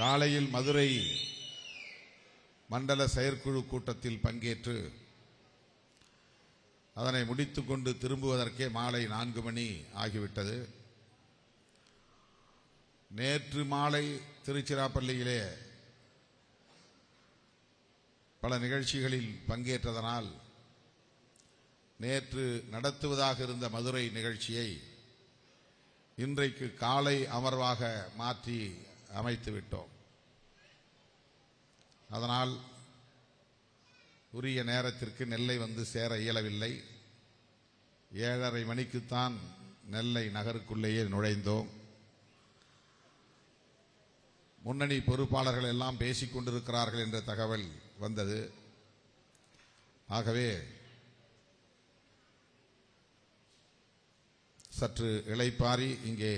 காலையில் மதுரை மண்டல செயற்குழு கூட்டத்தில் பங்கேற்று அதனை முடித்துக்கொண்டு திரும்புவதற்கே மாலை 4 மணி ஆகிவிட்டது. நேற்று மாலை திருச்சிராப்பள்ளியிலே பல நிகழ்ச்சிகளில் பங்கேற்றதனால் நேற்று நடத்துவதாக இருந்த மதுரை நிகழ்ச்சியை இன்றைக்கு காலை அமர்வாக மாற்றி அமைத்து விட்டோம். அதனால் உரிய நேரத்திற்கு நெல்லை வந்து சேர இயலவில்லை. 7:30 மணிக்குத்தான் நெல்லை நகருக்குள்ளேயே நுழைந்தோம். முன்னணி பொறுப்பாளர்கள் எல்லாம் பேசிக் கொண்டிருக்கிறார்கள் என்ற தகவல் வந்தது. ஆகவே சற்று இளைப்பாறி இங்கே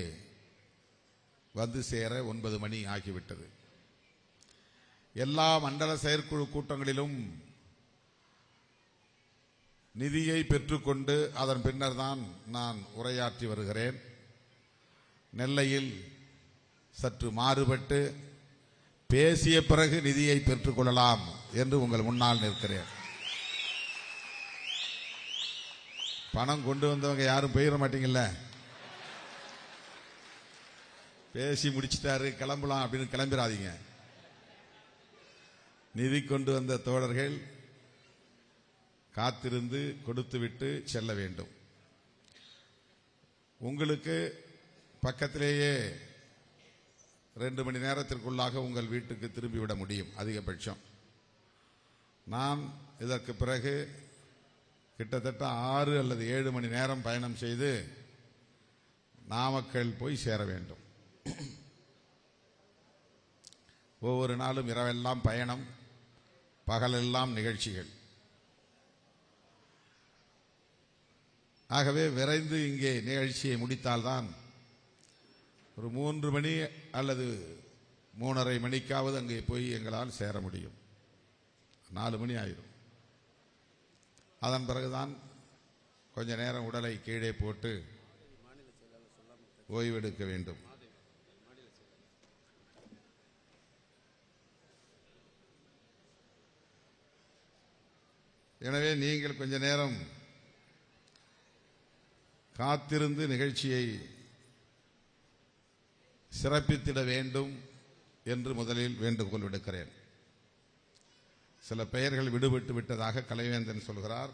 வந்து சேர 9 மணி ஆகிவிட்டது. எல்லா மண்டல செயற்குழு கூட்டங்களிலும் நிதியை பெற்றுக்கொண்டு அதன் பின்னர் தான் நான் உரையாற்றி வருகிறேன். நெல்லையில் சற்று மாறுபட்டு பேசிய பிறகு நிதியை பெற்றுக்கொள்ளலாம் என்று உங்கள் முன்னால் நிற்கிறேன். பணம் கொண்டு வந்தவங்க யாரும் போயிட மாட்டீங்கல்ல. பேசி முடிச்சிட்டாரு கிளம்பலாம் அப்படின்னு கிளம்பிடாதீங்க. நிதி கொண்டு வந்த தோழர்கள் காத்திருந்து கொடுத்துவிட்டு செல்ல வேண்டும். உங்களுக்கு பக்கத்திலேயே 2 மணி நேரத்திற்குள்ளாக உங்கள் வீட்டுக்கு திரும்பிவிட முடியும் அதிகபட்சம். நான் இதற்கு பிறகு கிட்டத்தட்ட 6 அல்லது 7 மணி நேரம் பயணம் செய்து நாமக்கல் போய் சேர வேண்டும். ஒவ்வொரு நாளும் இரவெல்லாம் பயணம், பகலெல்லாம் நிகழ்ச்சிகள். ஆகவே விரைந்து இங்கே நிகழ்ச்சியை முடித்தால்தான் ஒரு 3 மணி அல்லது 3:30 மணிக்காவது அங்கே போய் எங்களால் சேர முடியும். 4 மணி ஆயிரும். அதன் பிறகுதான் கொஞ்ச நேரம் உடலை கீழே போட்டு ஓய்வெடுக்க வேண்டும். எனவே நீங்கள் கொஞ்ச நேரம் காத்திருந்து நிகழ்ச்சியை சிறப்பித்திட வேண்டும் என்று முதலில் வேண்டுகோள் விடுக்கிறேன். சில பெயர்கள் விடுபட்டு விட்டதாக கலைவேந்தன் சொல்கிறார்.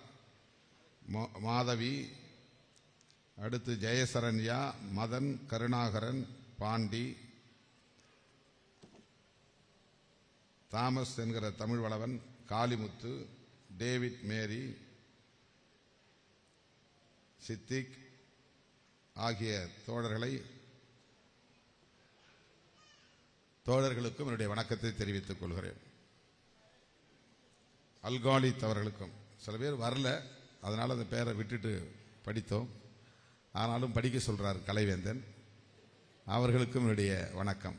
மாதவி, அடுத்து ஜெயசரண்யா, மதன், கருணாகரன், பாண்டி, தாமஸ் என்கிற தமிழ் வளவன், காளிமுத்து, டேவிட், மேரி, சித்திக் ஆகிய தோழர்களுக்கும் என்னுடைய வணக்கத்தை தெரிவித்துக் கொள்கிறேன். அல்காலித் அவர்களுக்கும். சில பேர் வரல, அதனால அந்த பேரை விட்டுட்டு படித்தோம். ஆனாலும் படிக்க சொல்றார் கலைவேந்தன். அவர்களுக்கும் என்னுடைய வணக்கம்.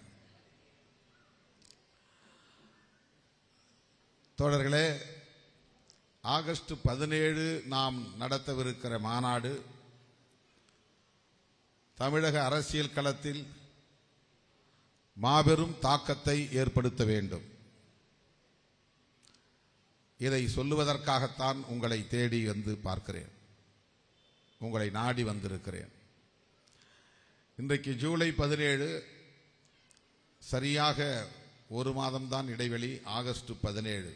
தோழர்களே, ஆகஸ்ட் 17 நாம் நடத்தவிருக்கிற மாநாடு தமிழக அரசியல் களத்தில் மாபெரும் தாக்கத்தை ஏற்படுத்த வேண்டும். இதை சொல்லுவதற்காகத்தான் உங்களை தேடி வந்து பார்க்கிறேன், உங்களை நாடி வந்திருக்கிறேன். இன்றைக்கு ஜூலை 17, சரியாக 1 மாதம்தான் இடைவெளி. ஆகஸ்ட் 17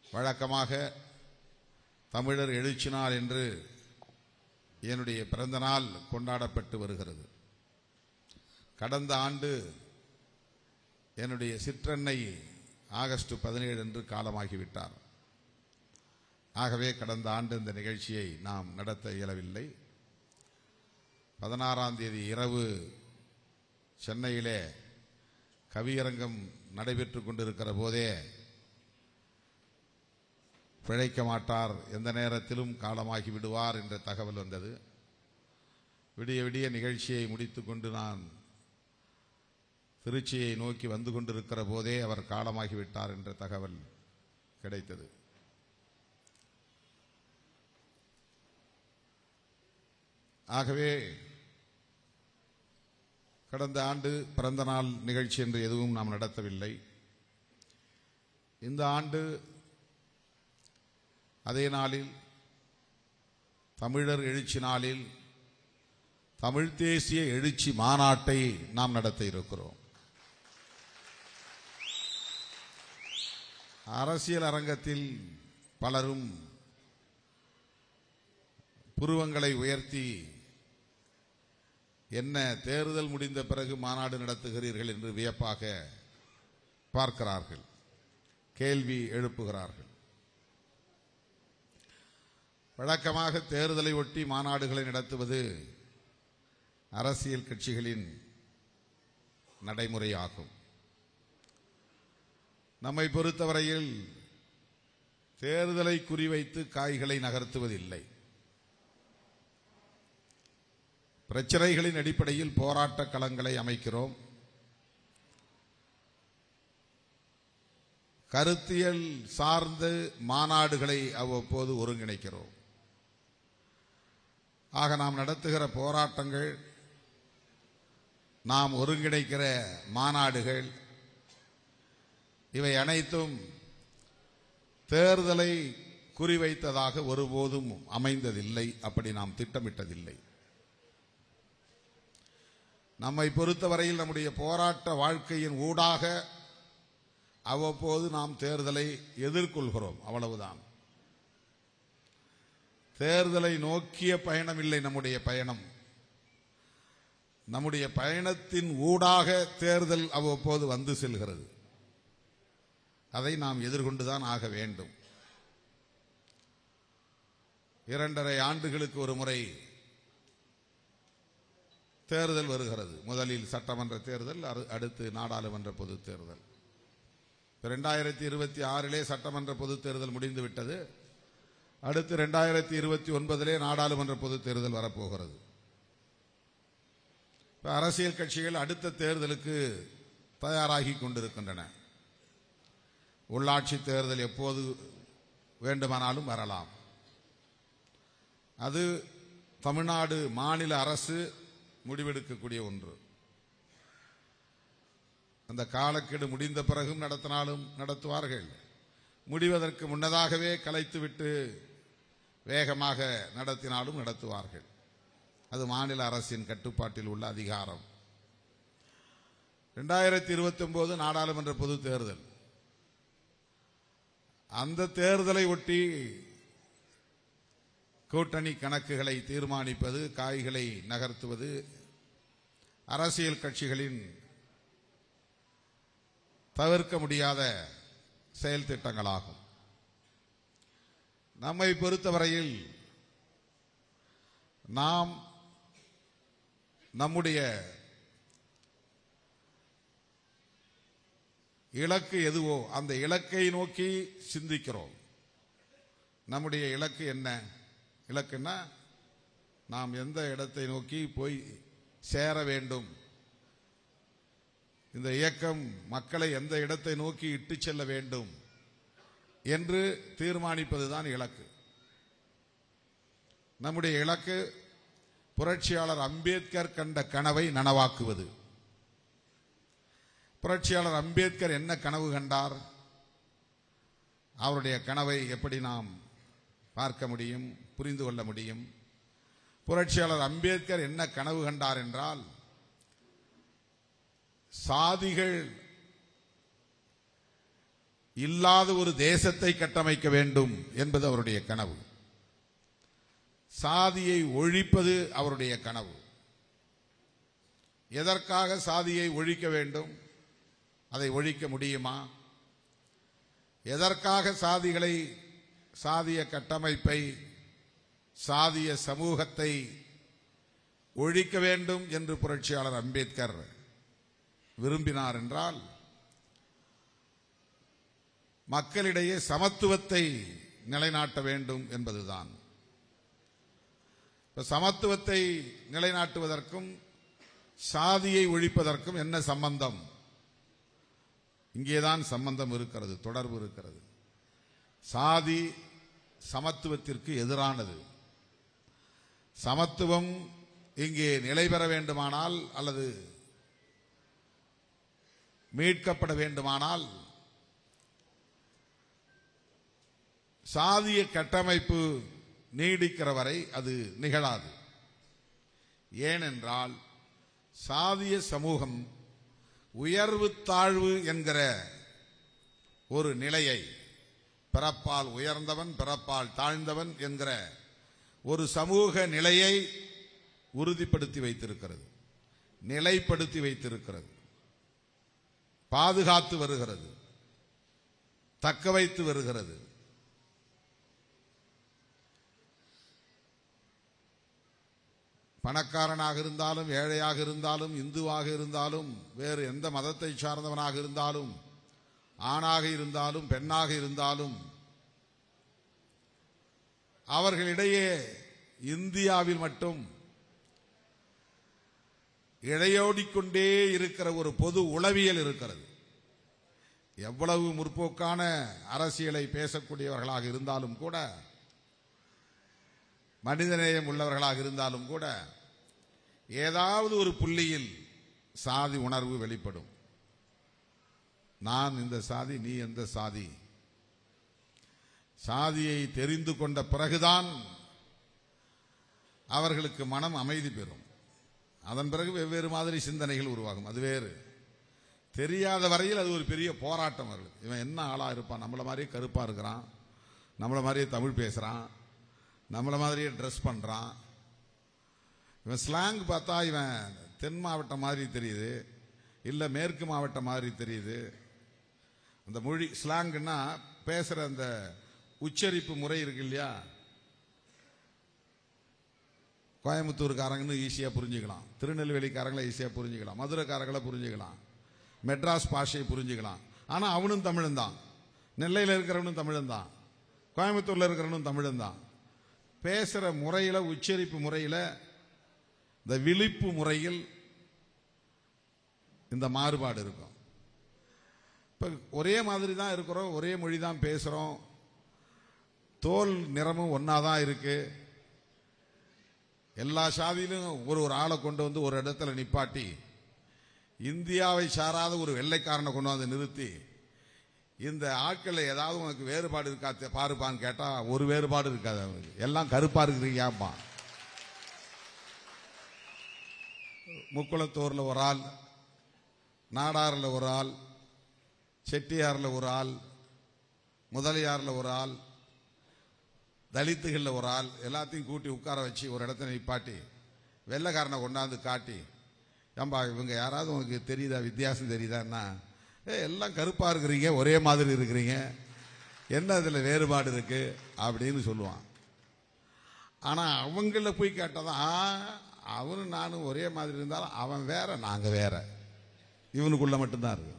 வழக்கமாக தமிழர் எழுச்சி நாள் என்று என்னுடைய பிறந்த நாள் கொண்டாடப்பட்டு வருகிறது. கடந்த ஆண்டு என்னுடைய சிற்றன்னை ஆகஸ்ட் 17 என்று காலமாகிவிட்டார். ஆகவே கடந்த ஆண்டு இந்த நிகழ்ச்சியை நாம் நடத்த இயலவில்லை. 16ஆம் தேதி இரவு சென்னையிலே கவியரங்கம் நடைபெற்றுக் கொண்டிருக்கிற போதே பிழைக்க மாட்டார், எந்த நேரத்திலும் காலமாகி விடுவார் என்ற தகவல் வந்தது. விடிய விடிய நிகழ்ச்சியை முடித்துக்கொண்டு நான் திருச்சியை நோக்கி வந்து கொண்டிருக்கிற போதே அவர் காலமாகிவிட்டார் என்ற தகவல் கிடைத்தது. ஆகவே கடந்த ஆண்டு பிறந்த நாள் நிகழ்ச்சி என்று எதுவும் நாம் நடத்தவில்லை. இந்த ஆண்டு அதே நாளில் தமிழர் எழுச்சி நாளில் தமிழ் தேசிய எழுச்சி மாநாட்டை நாம் நடத்த இருக்கிறோம். அரசியல் அரங்கத்தில் பலரும் புருவங்களை உயர்த்தி என்ன தேர்தல் முடிந்த பிறகு மாநாடு நடத்துகிறீர்கள் என்று வியப்பாக பார்க்கிறார்கள், கேள்வி எழுப்புகிறார்கள். வழக்கமாக தேர்தலை ஒட்டி மாநாடுகளை நடத்துவது அரசியல் கட்சிகளின் நடைமுறையாகும். நம்மை பொறுத்தவரையில் தேர்தலை குறிவைத்து காய்களை நகர்த்துவதில்லை. பிரச்சனைகளின் அடிப்படையில் போராட்ட களங்களை அமைக்கிறோம். கருத்தியல் சார்ந்த மாநாடுகளை அவ்வப்போது ஒருங்கிணைக்கிறோம். ஆக நாம் நடத்துகிற போராட்டங்கள், நாம் ஒருங்கிணைக்கிற மாநாடுகள், இவை அனைத்தும் தேர்தலை குறிவைத்ததாக ஒருபோதும் அமைந்ததில்லை. அப்படி நாம் திட்டமிட்டதில்லை. நம்மை பொறுத்தவரையில் நம்முடைய போராட்ட வாழ்க்கையின் ஊடாக அவ்வப்போது நாம் தேர்தலை எதிர்கொள்கிறோம், அவ்வளவுதான். தேர்தலை நோக்கிய பயணம் இல்லை நம்முடைய பயணம். நம்முடைய பயணத்தின் ஊடாக தேர்தல் அவ்வப்போது வந்து செல்கிறது. அதை நாம் எதிர்கொண்டுதான் ஆக வேண்டும். 2.5 ஆண்டுகளுக்கு ஒரு முறை தேர்தல் வருகிறது. முதலில் சட்டமன்ற தேர்தல், அடுத்து நாடாளுமன்ற பொதுத் தேர்தல். 2026 சட்டமன்ற பொதுத் தேர்தல் முடிந்துவிட்டது. அடுத்து 2029 நாடாளுமன்ற பொதுத் தேர்தல் வரப்போகிறது. அரசியல் கட்சிகள் அடுத்த தேர்தலுக்கு தயாராகி கொண்டிருக்கின்றன. உள்ளாட்சி தேர்தல் எப்போது வேண்டுமானாலும் வரலாம். அது தமிழ்நாடு மாநில அரசு முடிவெடுக்கக்கூடிய ஒன்று. அந்த காலக்கெடு முடிந்த பிறகும் நடத்தினாலும் நடத்துவார்கள். முடிவதற்கு முன்னதாகவே கலைத்துவிட்டு வேகமாக நடத்தினாலும் நடத்துவார்கள். அது மாநில அரசின் கட்டுப்பாட்டில் உள்ள அதிகாரம். 2029 நாடாளுமன்ற பொது தேர்தல். அந்த தேர்தலை ஒட்டி கூட்டணி கணக்குகளை தீர்மானிப்பது, காய்களை நகர்த்துவது அரசியல் கட்சிகளின் தவிர்க்க முடியாத செயல் திட்டங்களாகும். நம்மை பொறுத்தவரையில் நாம் நம்முடைய இலக்கு எதுவோ அந்த இலக்கை நோக்கி சிந்திக்கிறோம். நம்முடைய இலக்கு என்ன? இலக்குன்னா நாம் எந்த இடத்தை நோக்கி போய் சேர வேண்டும், இந்த இயக்கம் மக்களை எந்த இடத்தை நோக்கி இட்டு செல்ல வேண்டும் என்று தீர்மானிப்பதுதான் இலக்கு. நம்முடைய இலக்கு புரட்சியாளர் அம்பேத்கர் கண்ட கனவை நனவாக்குவது. புரட்சியாளர் அம்பேத்கர் என்ன கனவு கண்டார்? அவருடைய கனவை எப்படி நாம் பார்க்க முடியும், புரிந்து கொள்ள முடியும்? புரட்சியாளர் அம்பேத்கர் என்ன கனவு கண்டார் என்றால், சாதிகள் இல்லாத ஒரு தேசத்தை கட்டமைக்க வேண்டும் என்பது அவருடைய கனவு. சாதியை ஒழிப்பது அவருடைய கனவு. எதற்காக சாதியை ஒழிக்க வேண்டும்? அதை ஒழிக்க முடியுமா? எதற்காக சாதிகளை, சாதிய கட்டமைப்பை, சாதிய சமூகத்தை ஒழிக்க வேண்டும் என்று புரட்சியாளர் அம்பேத்கர் விரும்பினார் என்றால், மக்களிடையே சமத்துவத்தை நிலைநாட்ட வேண்டும் என்பதுதான். சமத்துவத்தை நிலைநாட்டுவதற்கும் சாதியை ஒழிப்பதற்கும் என்ன சம்பந்தம்? இங்கேதான் சம்பந்தம் இருக்கிறது, தொடர்பு இருக்கிறது. சாதி சமத்துவத்திற்கு எதிரானது. சமத்துவம் இங்கே நிலை பெற வேண்டுமானால் அல்லது மீட்கப்பட வேண்டுமானால் சாதிய கட்டமைப்பு நீடிக்கிற வரை அது நிகழாது. ஏனென்றால் சாதிய சமூகம் உயர்வு தாழ்வு என்கிற ஒரு நிலையை, பிறப்பால் உயர்ந்தவன் பிறப்பால் தாழ்ந்தவன் என்கிற ஒரு சமூக நிலையை உறுதிப்படுத்தி வைத்திருக்கிறது, நிலைப்படுத்தி வைத்திருக்கிறது, பாதுகாத்து வருகிறது, தக்க வைத்து வருகிறது. பணக்காரனாக இருந்தாலும் ஏழையாக இருந்தாலும் இந்துவாக இருந்தாலும் வேறு எந்த மதத்தை சார்ந்தவனாக இருந்தாலும் ஆணாக இருந்தாலும் பெண்ணாக இருந்தாலும் அவர்களிடையே இந்தியாவில் மட்டும் இழையோடிக்கொண்டே இருக்கிற ஒரு பொது உளவியல் இருக்கிறது. எவ்வளவு முற்போக்கான அரசியலை பேசக்கூடியவர்களாக இருந்தாலும் கூட, மனிதநேயம் உள்ளவர்களாக இருந்தாலும் கூட, ஏதாவது ஒரு புள்ளியில் சாதி உணர்வு வெளிப்படும். நான் இந்த சாதி, நீ எந்த சாதி. சாதியை தெரிந்து கொண்ட பிறகுதான் அவர்களுக்கு மனம் அமைதி பெறும். அதன் பிறகு வெவ்வேறு மாதிரி சிந்தனைகள் உருவாகும். அது வேறு. தெரியாத வரையில் அது ஒரு பெரிய போராட்டம். அவர்கள் இவன் என்ன ஆளா இருப்பான், நம்மள மாதிரியே கருப்பா இருக்கிறான், நம்மள மாதிரியே தமிழ் பேசுறான், நம்மள மாதிரியே ட்ரெஸ் பண்றான், இவன் ஸ்லாங் பார்த்தா இவன் தென் மாவட்டம் மாதிரி தெரியுது, இல்ல மேற்கு மாவட்டம் மாதிரி தெரியுது. அந்த மொழி ஸ்லாங்குன்னா பேசுற அந்த உச்சரிப்பு முறை இருக்கு இல்லையா, கோயம்புத்தூர்காரங்கன்னு ஈஸியா புரிஞ்சுக்கலாம், திருநெல்வேலிக்காரங்களை ஈஸியா புரிஞ்சுக்கலாம், மதுரைக்காரங்களை புரிஞ்சுக்கலாம், மெட்ராஸ் பாஷையை புரிஞ்சுக்கலாம். ஆனா அவனும் தமிழன் தான், நெல்லையில் இருக்கிறவனும் தமிழன் தான், கோயம்புத்தூர்ல இருக்கிறவனும் தமிழன் தான். பேசுற முறையில, உச்சரிப்பு முறையில, இந்த விழிப்பு முறையில் இந்த மாறுபாடு இருக்கும். இப்ப ஒரே மாதிரி தான் இருக்கிறோம், ஒரே மொழி தான் பேசுறோம், தோல் நிறமும் ஒன்னாதான் இருக்கு. எல்லா சாதியிலும் ஒரு ஆளை கொண்டு வந்து ஒரு இடத்துல நிப்பாட்டி, இந்தியாவை சாராத ஒரு வெள்ளைக்காரனை கொண்டு வந்து நிறுத்தி, இந்த ஆட்கள் ஏதாவது உனக்கு வேறுபாடு இருக்கா பாருப்பான்னு கேட்டா ஒரு வேறுபாடு இருக்காது. அவனுக்கு எல்லாம் கருப்பா இருக்கிறீங்கப்பா. முக்குளத்தூர்ல ஒரு ஆள், நாடார்ல ஒரு ஆள், செட்டியார்ல ஒரு ஆள், முதலியார்ல ஒரு ஆள், தலித்துகள்ல ஒரு ஆள், எல்லாத்தையும் கூட்டி உட்கார வச்சு ஒரு இடத்துல நிப்பாட்டி வெள்ளைக்காரனை கொண்டாந்து காட்டி, ஏம்பா இவங்க யாராவது உனக்கு தெரியுதா, வித்தியாசம் தெரியுதான்னா, எல்லாம் கருப்பா இருக்கிறீங்க, ஒரே மாதிரி இருக்கிறீங்க, என்ன அதுல வேறுபாடு இருக்கு அப்படின்னு சொல்லுவான். ஆனா அவங்கள போய் கேட்டதான், அவனும் நானும் ஒரே மாதிரி இருந்தாலும் அவன் வேற நாங்க வேற, இவனுக்குள்ள மட்டும்தான் இருக்கு.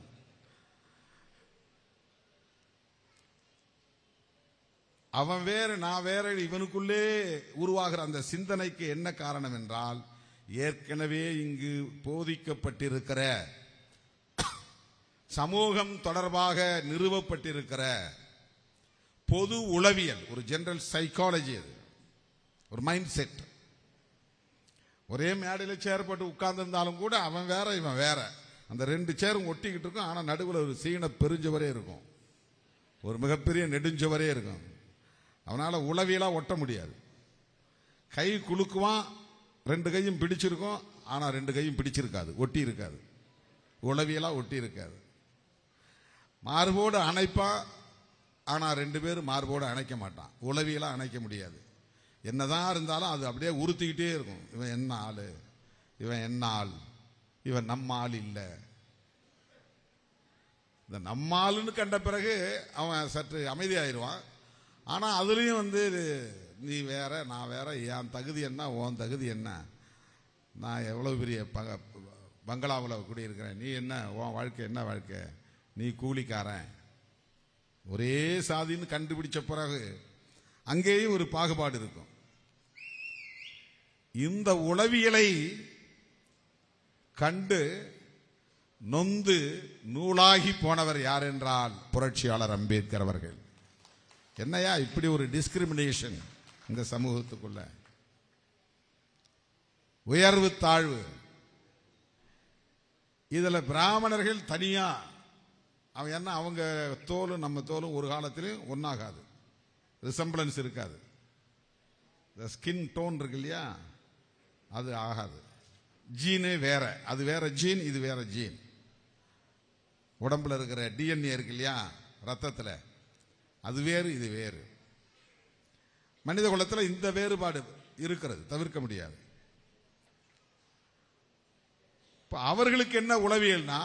அவன் வேற நான் வேற இவனுக்குள்ளே உருவாகிற அந்த சிந்தனைக்கு என்ன காரணம் என்றால், ஏற்கனவே இங்கு போதிக்கப்பட்டிருக்கிற, சமூகம் தொடர்பாக நிறுவப்பட்டிருக்கிற பொது உளவியல், ஒரு ஜெனரல் சைக்காலஜி, அது ஒரு மைண்ட் செட். ஒரே மேடையில் சேர் போட்டு உட்கார்ந்து இருந்தாலும் கூட அவன் வேற இவன் வேற, அந்த ரெண்டு சேரும் ஒட்டிக்கிட்டு இருக்கும். ஆனா நடுவில் ஒரு சீன பெருஞ்சவரே இருக்கும், ஒரு மிகப்பெரிய நெடுஞ்சவரே இருக்கும். அவனால உளவியலா ஒட்ட முடியாது. கை குலுக்குவான், ரெண்டு கையும் பிடிச்சிருக்கும், ஆனா ரெண்டு கையும் பிடிச்சிருக்காது, ஒட்டி இருக்காது, உளவியலா ஒட்டி இருக்காது. மார்போடு அணைப்பா, ஆனா ரெண்டு பேரும் மார்போடு அணைக்க மாட்டான், உளவியலா அணைக்க முடியாது. என்னதான் இருந்தாலும் அது அப்படியே உறுத்திக்கிட்டே இருக்கும். இவன் என்ன ஆளு, இவன் என்ன ஆள், இவன் நம்ம ஆள் இல்ல. இந்த நம்ம ஆளுன்னு கண்ட பிறகு அவன் சற்று அமைதியாயிருவான். ஆனா அதுலயும் நீ வேற நான் வேற, என் தகுதி என்ன உன் தகுதி என்ன, நான் எவ்வளவு பெரிய பங்களாவில் குடியிருக்கிறேன், நீ என்ன உன் வாழ்க்கை என்ன வாழ்க்கை, நீ கூலிக்காரன், ஒரே சாதின்னு கண்டுபிடிச்ச பிறகு அங்கேயும் ஒரு பாகுபாடு இருக்கும். இந்த உளவியலை கண்டு நொந்து நூலாகி போனவர் யார் என்றால் புரட்சியாளர் அம்பேத்கர் அவர்கள். என்னையா இப்படி ஒரு டிஸ்கிரிமினேஷன் இந்த சமூகத்துக்குள்ள, உயர்வு தாழ்வு, இதுல பிராமணர்கள் தனியா, அவன் என்ன, அவங்க தோலும் நம்ம தோலும் ஒரு காலத்திலும் ஒன்னாகாது, ரிசம்பிளன்ஸ் இருக்காது. ஸ்கின் டோன் இருக்கு இல்லையா, அது ஆகாது. ஜீனே வேற, அது வேற ஜீன், இது வேற ஜீன். உடம்புல இருக்கிற டிஎன்ஏ இருக்கு இல்லையா, ரத்தத்தில், அது வேறு இது வேறு. மனித குலத்தில் இந்த வேறுபாடு இருக்கிறது, தவிர்க்க முடியாது. அவர்களுக்கு என்ன உளவியல்னா,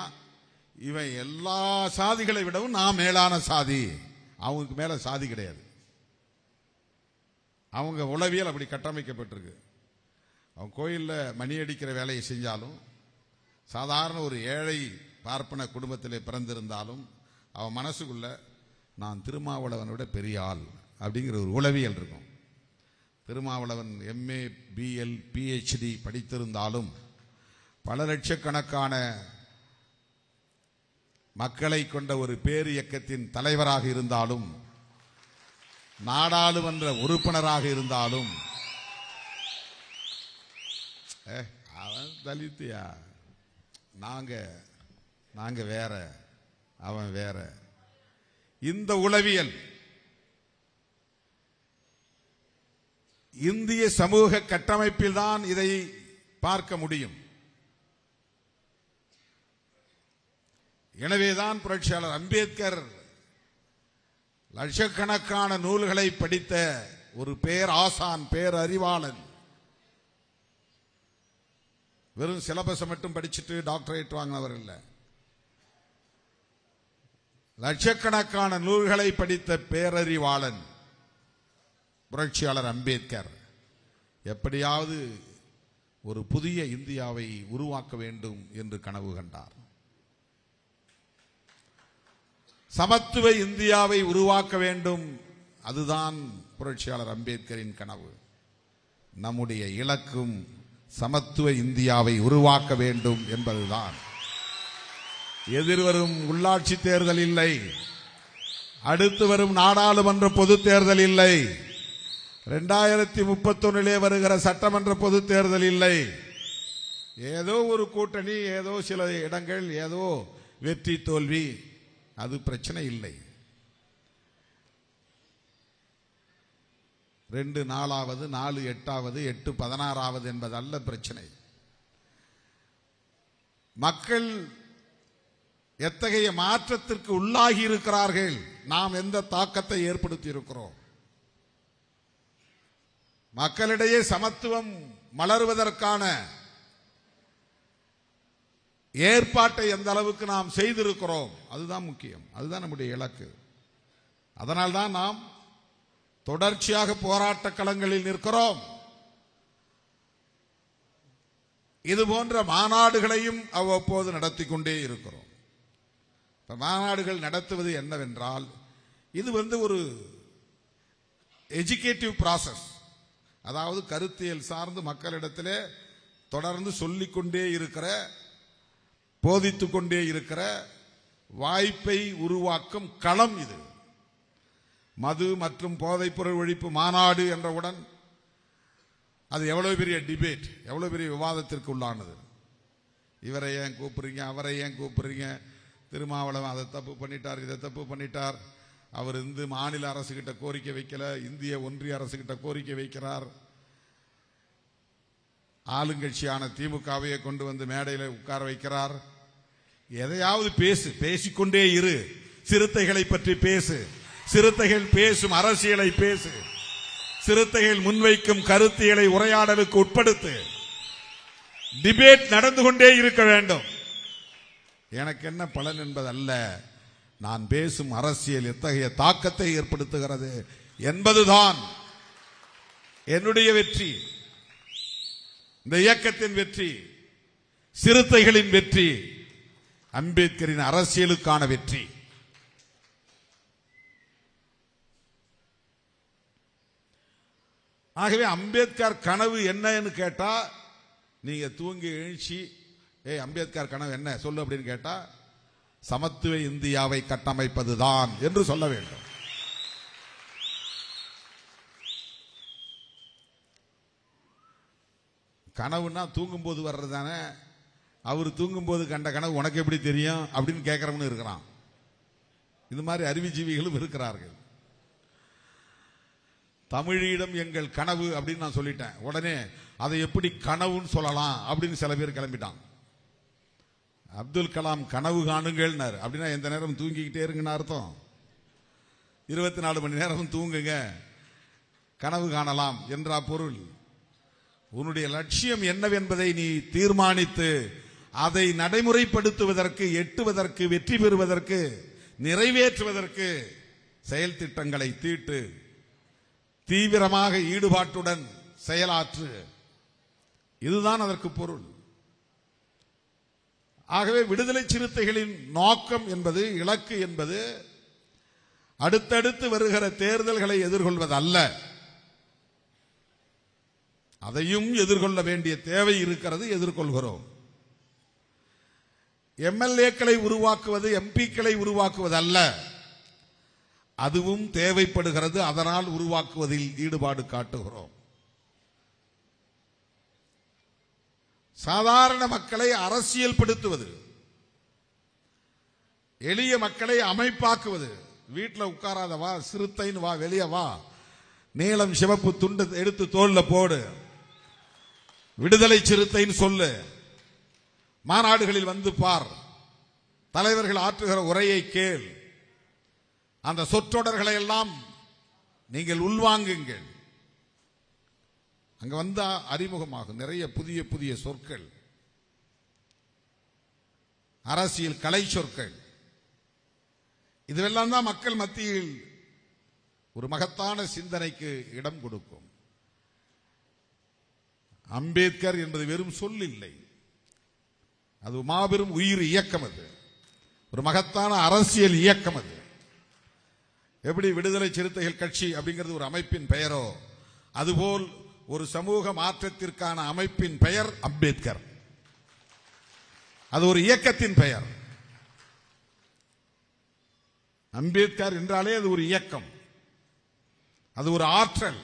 இவன் எல்லா சாதிகளை விடவும் நான் மேலான சாதி, அவங்களுக்கு மேல சாதி கிடையாது. அவங்க உளவியல் அப்படி கட்டமைக்கப்பட்டிருக்கு. அவன் கோயிலில் மணி அடிக்கிற வேலையை செஞ்சாலும், சாதாரண ஒரு ஏழை பார்ப்பன குடும்பத்திலே பிறந்திருந்தாலும், அவன் மனசுக்குள்ள நான் திருமாவளவனை விட பெரிய ஆள் அப்படிங்கிற ஒரு உளவியல் இருக்கும். திருமாவளவன் எம்ஏ பிஎல் பிஹெச்டி படித்திருந்தாலும், பல லட்சக்கணக்கான மக்களை கொண்ட ஒரு பேர் இயக்கத்தின் தலைவராக இருந்தாலும், நாடாளுமன்ற உறுப்பினராக இருந்தாலும், அவன் தலித்தியா, நாங்க வேற, அவன் வேற. இந்த உளவியல் இந்திய சமூக கட்டமைப்பில் தான் இதை பார்க்க முடியும். எனவேதான் புரட்சியாளர் அம்பேத்கர் லட்சக்கணக்கான நூல்களை படித்த ஒரு பேர் ஆசான், பேர் அறிவாளன். வெறும் சிலபஸ் மட்டும் படிச்சுட்டு டாக்டரேட் வாங்கினவர் இல்லை. லட்சக்கணக்கான நூல்களை படித்த பேரறிவாளன் புரட்சியாளர் அம்பேத்கர் எப்படியாவது ஒரு புதிய இந்தியாவை உருவாக்க வேண்டும் என்று கனவு கண்டார். சமத்துவ இந்தியாவை உருவாக்க வேண்டும், அதுதான் புரட்சியாளர் அம்பேத்கரின் கனவு. நம்முடைய இலக்கும் சமத்துவ இந்தியாவை உருவாக்க வேண்டும் என்பதுதான். எதிர்வரும் உள்ளாட்சி தேர்தல் இல்லை, அடுத்து வரும் நாடாளுமன்ற பொது தேர்தல் இல்லை, 2031 வருகிற சட்டமன்ற பொது தேர்தல் இல்லை. ஏதோ ஒரு கூட்டணி, ஏதோ சில இடங்கள், ஏதோ வெற்றி தோல்வி, அது பிரச்சனை இல்லை. 2 4வது, 4 8வது, 8 16வது என்பது அல்ல பிரச்சனை. மக்கள் எத்தகைய மாற்றத்திற்கு உள்ளாகி இருக்கிறார்கள், நாம் எந்த தாக்கத்தை ஏற்படுத்தி இருக்கிறோம், மக்களிடையே சமத்துவம் மலர்வதற்கான ஏற்பாட்டை எந்த அளவுக்கு நாம் செய்திருக்கிறோம், அதுதான் முக்கியம், அதுதான் நம்முடைய இலக்கு. அதனால்தான் நாம் தொடர்ச்சியாக போராட்ட களங்களில் நிற்கிறோம். இது போன்ற மாநாடுகளையும் அவ்வப்போது நடத்தி கொண்டே இருக்கிறோம். மாநாடுகள் நடத்துவது என்னவென்றால், இது ஒரு எஜுகேட்டிவ் ப்ராசஸ், அதாவது கருத்தியல் சார்ந்து மக்களிடத்திலே தொடர்ந்து சொல்லிக்கொண்டே இருக்கிற, போதித்துக் கொண்டே இருக்கிற வாய்ப்பை உருவாக்கும் களம் இது. மது மற்றும் போதைப்பொருள் ஒழிப்பு மாநாடு என்றவுடன் அது எவ்வளவு பெரிய டிபேட், எவ்வளவு பெரிய விவாதத்திற்கு உள்ளானது. இவரை ஏன் கூப்பிடுறீங்க, அவரை ஏன் கூப்பிடுறீங்க, திருமாவளவன் அதை தப்பு பண்ணிட்டார், இதை தப்பு பண்ணிட்டார், அவர் மாநில அரசு கிட்ட கோரிக்கை வைக்கல, இந்திய ஒன்றிய அரசு கிட்ட கோரிக்கை வைக்கிறார், ஆளுங்கட்சியான திமுகவையே கொண்டு வந்து மேடையில் உட்கார வைக்கிறார். எதையாவது பேசு, பேசிக்கொண்டே இரு. சிறுத்தைகளை பற்றி பேசு, சிறுத்தைகள் பேசும் அரசியலை பேசு, சிறுத்தைகள் முன்வைக்கும் கருத்தியலை உரையாடலுக்கு உட்படுத்து. டிபேட் நடந்து கொண்டே இருக்க வேண்டும். எனக்கு என்ன பலன் என்பதல்ல, நான் பேசும் அரசியல் எத்தகைய தாக்கத்தை ஏற்படுத்துகிறது என்பதுதான் என்னுடைய வெற்றி, இந்த இயக்கத்தின் வெற்றி, சிறுத்தைகளின் வெற்றி, அம்பேத்கரின் அரசியலுக்கான வெற்றி. ஆகவே அம்பேத்கர் கனவு என்னன்னு கேட்டா, நீங்க தூங்கி எழுச்சி அம்பேத்கர் கனவு என்ன சொல்லு அப்படின்னு கேட்டா, சமத்துவ இந்தியாவை கட்டமைப்பதுதான் என்று சொல்ல வேண்டும். கனவுன்னா தூங்கும் போது வர்றதுதானே, அவர் தூங்கும் போது கண்ட கனவு உனக்கு எப்படி தெரியும் அப்படின்னு கேட்கறவனு இருக்கிறான். இது மாதிரி அறிவுஜீவிகளும் இருக்கிறார்கள். தமிழீழம் எங்கள் கனவு அப்படின்னு நான் சொல்லிட்டேன். உடனே அதை எப்படி கனவுன்னு சொல்லலாம் அப்படின்னு சில பேர் கிளம்பிட்டான். அப்துல் கலாம் கனவு காணுங்கள்னாரு. அப்படின்னா எந்த நேரம் தூங்கிக்கிட்டே இருங்கன்னு அர்த்தம். 24 மணி நேரம் தூங்குங்க, கனவு காணலாம் என்றா பொருள்? உன்னுடைய லட்சியம் என்னவென்பதை நீ தீர்மானித்து அதை நடைமுறைப்படுத்துவதற்கு, எட்டுவதற்கு, வெற்றி பெறுவதற்கு, நிறைவேற்றுவதற்கு செயல் திட்டங்களை தீட்டு, தீவிரமாக ஈடுபாட்டுடன் செயலாற்று. இதுதான் அதற்கு பொருள். ஆகவே விடுதலை சிறுத்தைகளின் நோக்கம் என்பது, இலக்கு என்பது அடுத்தடுத்து வருகிற தேர்தல்களை எதிர்கொள்வது அல்ல. அதையும் எதிர்கொள்ள வேண்டிய தேவை இருக்கிறது, எதிர்கொள்கிறோம். எம்எல்ஏக்களை உருவாக்குவது, எம்பிக்களை உருவாக்குவது அல்ல, அதுவும் தேவைப்படுகிறது. அதனால் உருவாக்குவதில் ஈடுபாடு காட்டுகிறோம். சாதாரண மக்களை அரசியல் படுத்துவது, எளிய மக்களை அமைப்பாக்குவது. வீட்டில் உட்காராத, வா சிறுத்தைன்னு வா, வெளியே வா, நீலம் சிவப்பு துண்டு எடுத்து தோல்ல போடு, விடுதலை சிறுத்தைன்னு சொல்லு, மாநாடுகளில் வந்து பார், தலைவர்கள் ஆற்றுகிற உரையை கேள், அந்த சொற்றொடர்களை எல்லாம் நீங்கள் உள்வாங்குங்கள். அங்க வந்தா அறிமுகமாகும் நிறைய புதிய புதிய சொற்கள், அரசியல் கலை சொற்கள். இதுவெல்லாம் தான் மக்கள் மத்தியில் ஒரு மகத்தான சிந்தனைக்கு இடம் கொடுக்கும். அம்பேத்கர் என்பது வெறும் சொல் இல்லை, அது மாபெரும் உயிர் இயக்கம். அது ஒரு மகத்தான அரசியல் இயக்கம். அது எப்படி விடுதலை சிறுத்தைகள் கட்சி அப்படிங்கிறது ஒரு அமைப்பின் பெயரோ, அதுபோல் ஒரு சமூக மாற்றத்திற்கான அமைப்பின் பெயர் அம்பேத்கர். அது ஒரு இயக்கத்தின் பெயர். அம்பேத்கர் என்றாலே அது ஒரு இயக்கம், அது ஒரு ஆற்றல்,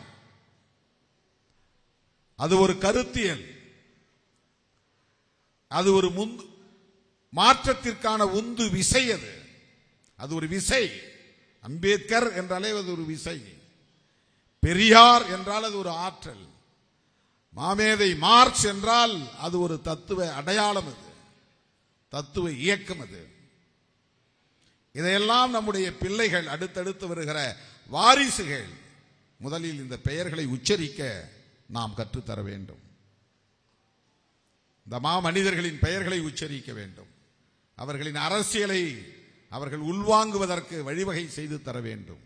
அது ஒரு கருத்தியல், அது ஒரு மாற்றத்திற்கான உந்து விசை. அது ஒரு விசை. அம்பேத்கர் என்றாலே அது ஒரு விசை. பெரியார் என்றால் அது ஒரு ஆற்றல். மாமேதை மார்க்ஸ் என்றால் அது ஒரு தத்துவ அடையாளம், அது தத்துவ இயக்கம். அது இதையெல்லாம் நம்முடைய பிள்ளைகள், அடுத்தடுத்து வருகிற வாரிசுகள் முதலில் இந்த பெயர்களை உச்சரிக்க நாம் கற்றுத்தர வேண்டும். இந்த மாமனிதர்களின் பெயர்களை உச்சரிக்க வேண்டும். அவர்களின் அரசியலை அவர்கள் உள்வாங்குவதற்கு வழிவகை செய்து தர வேண்டும்.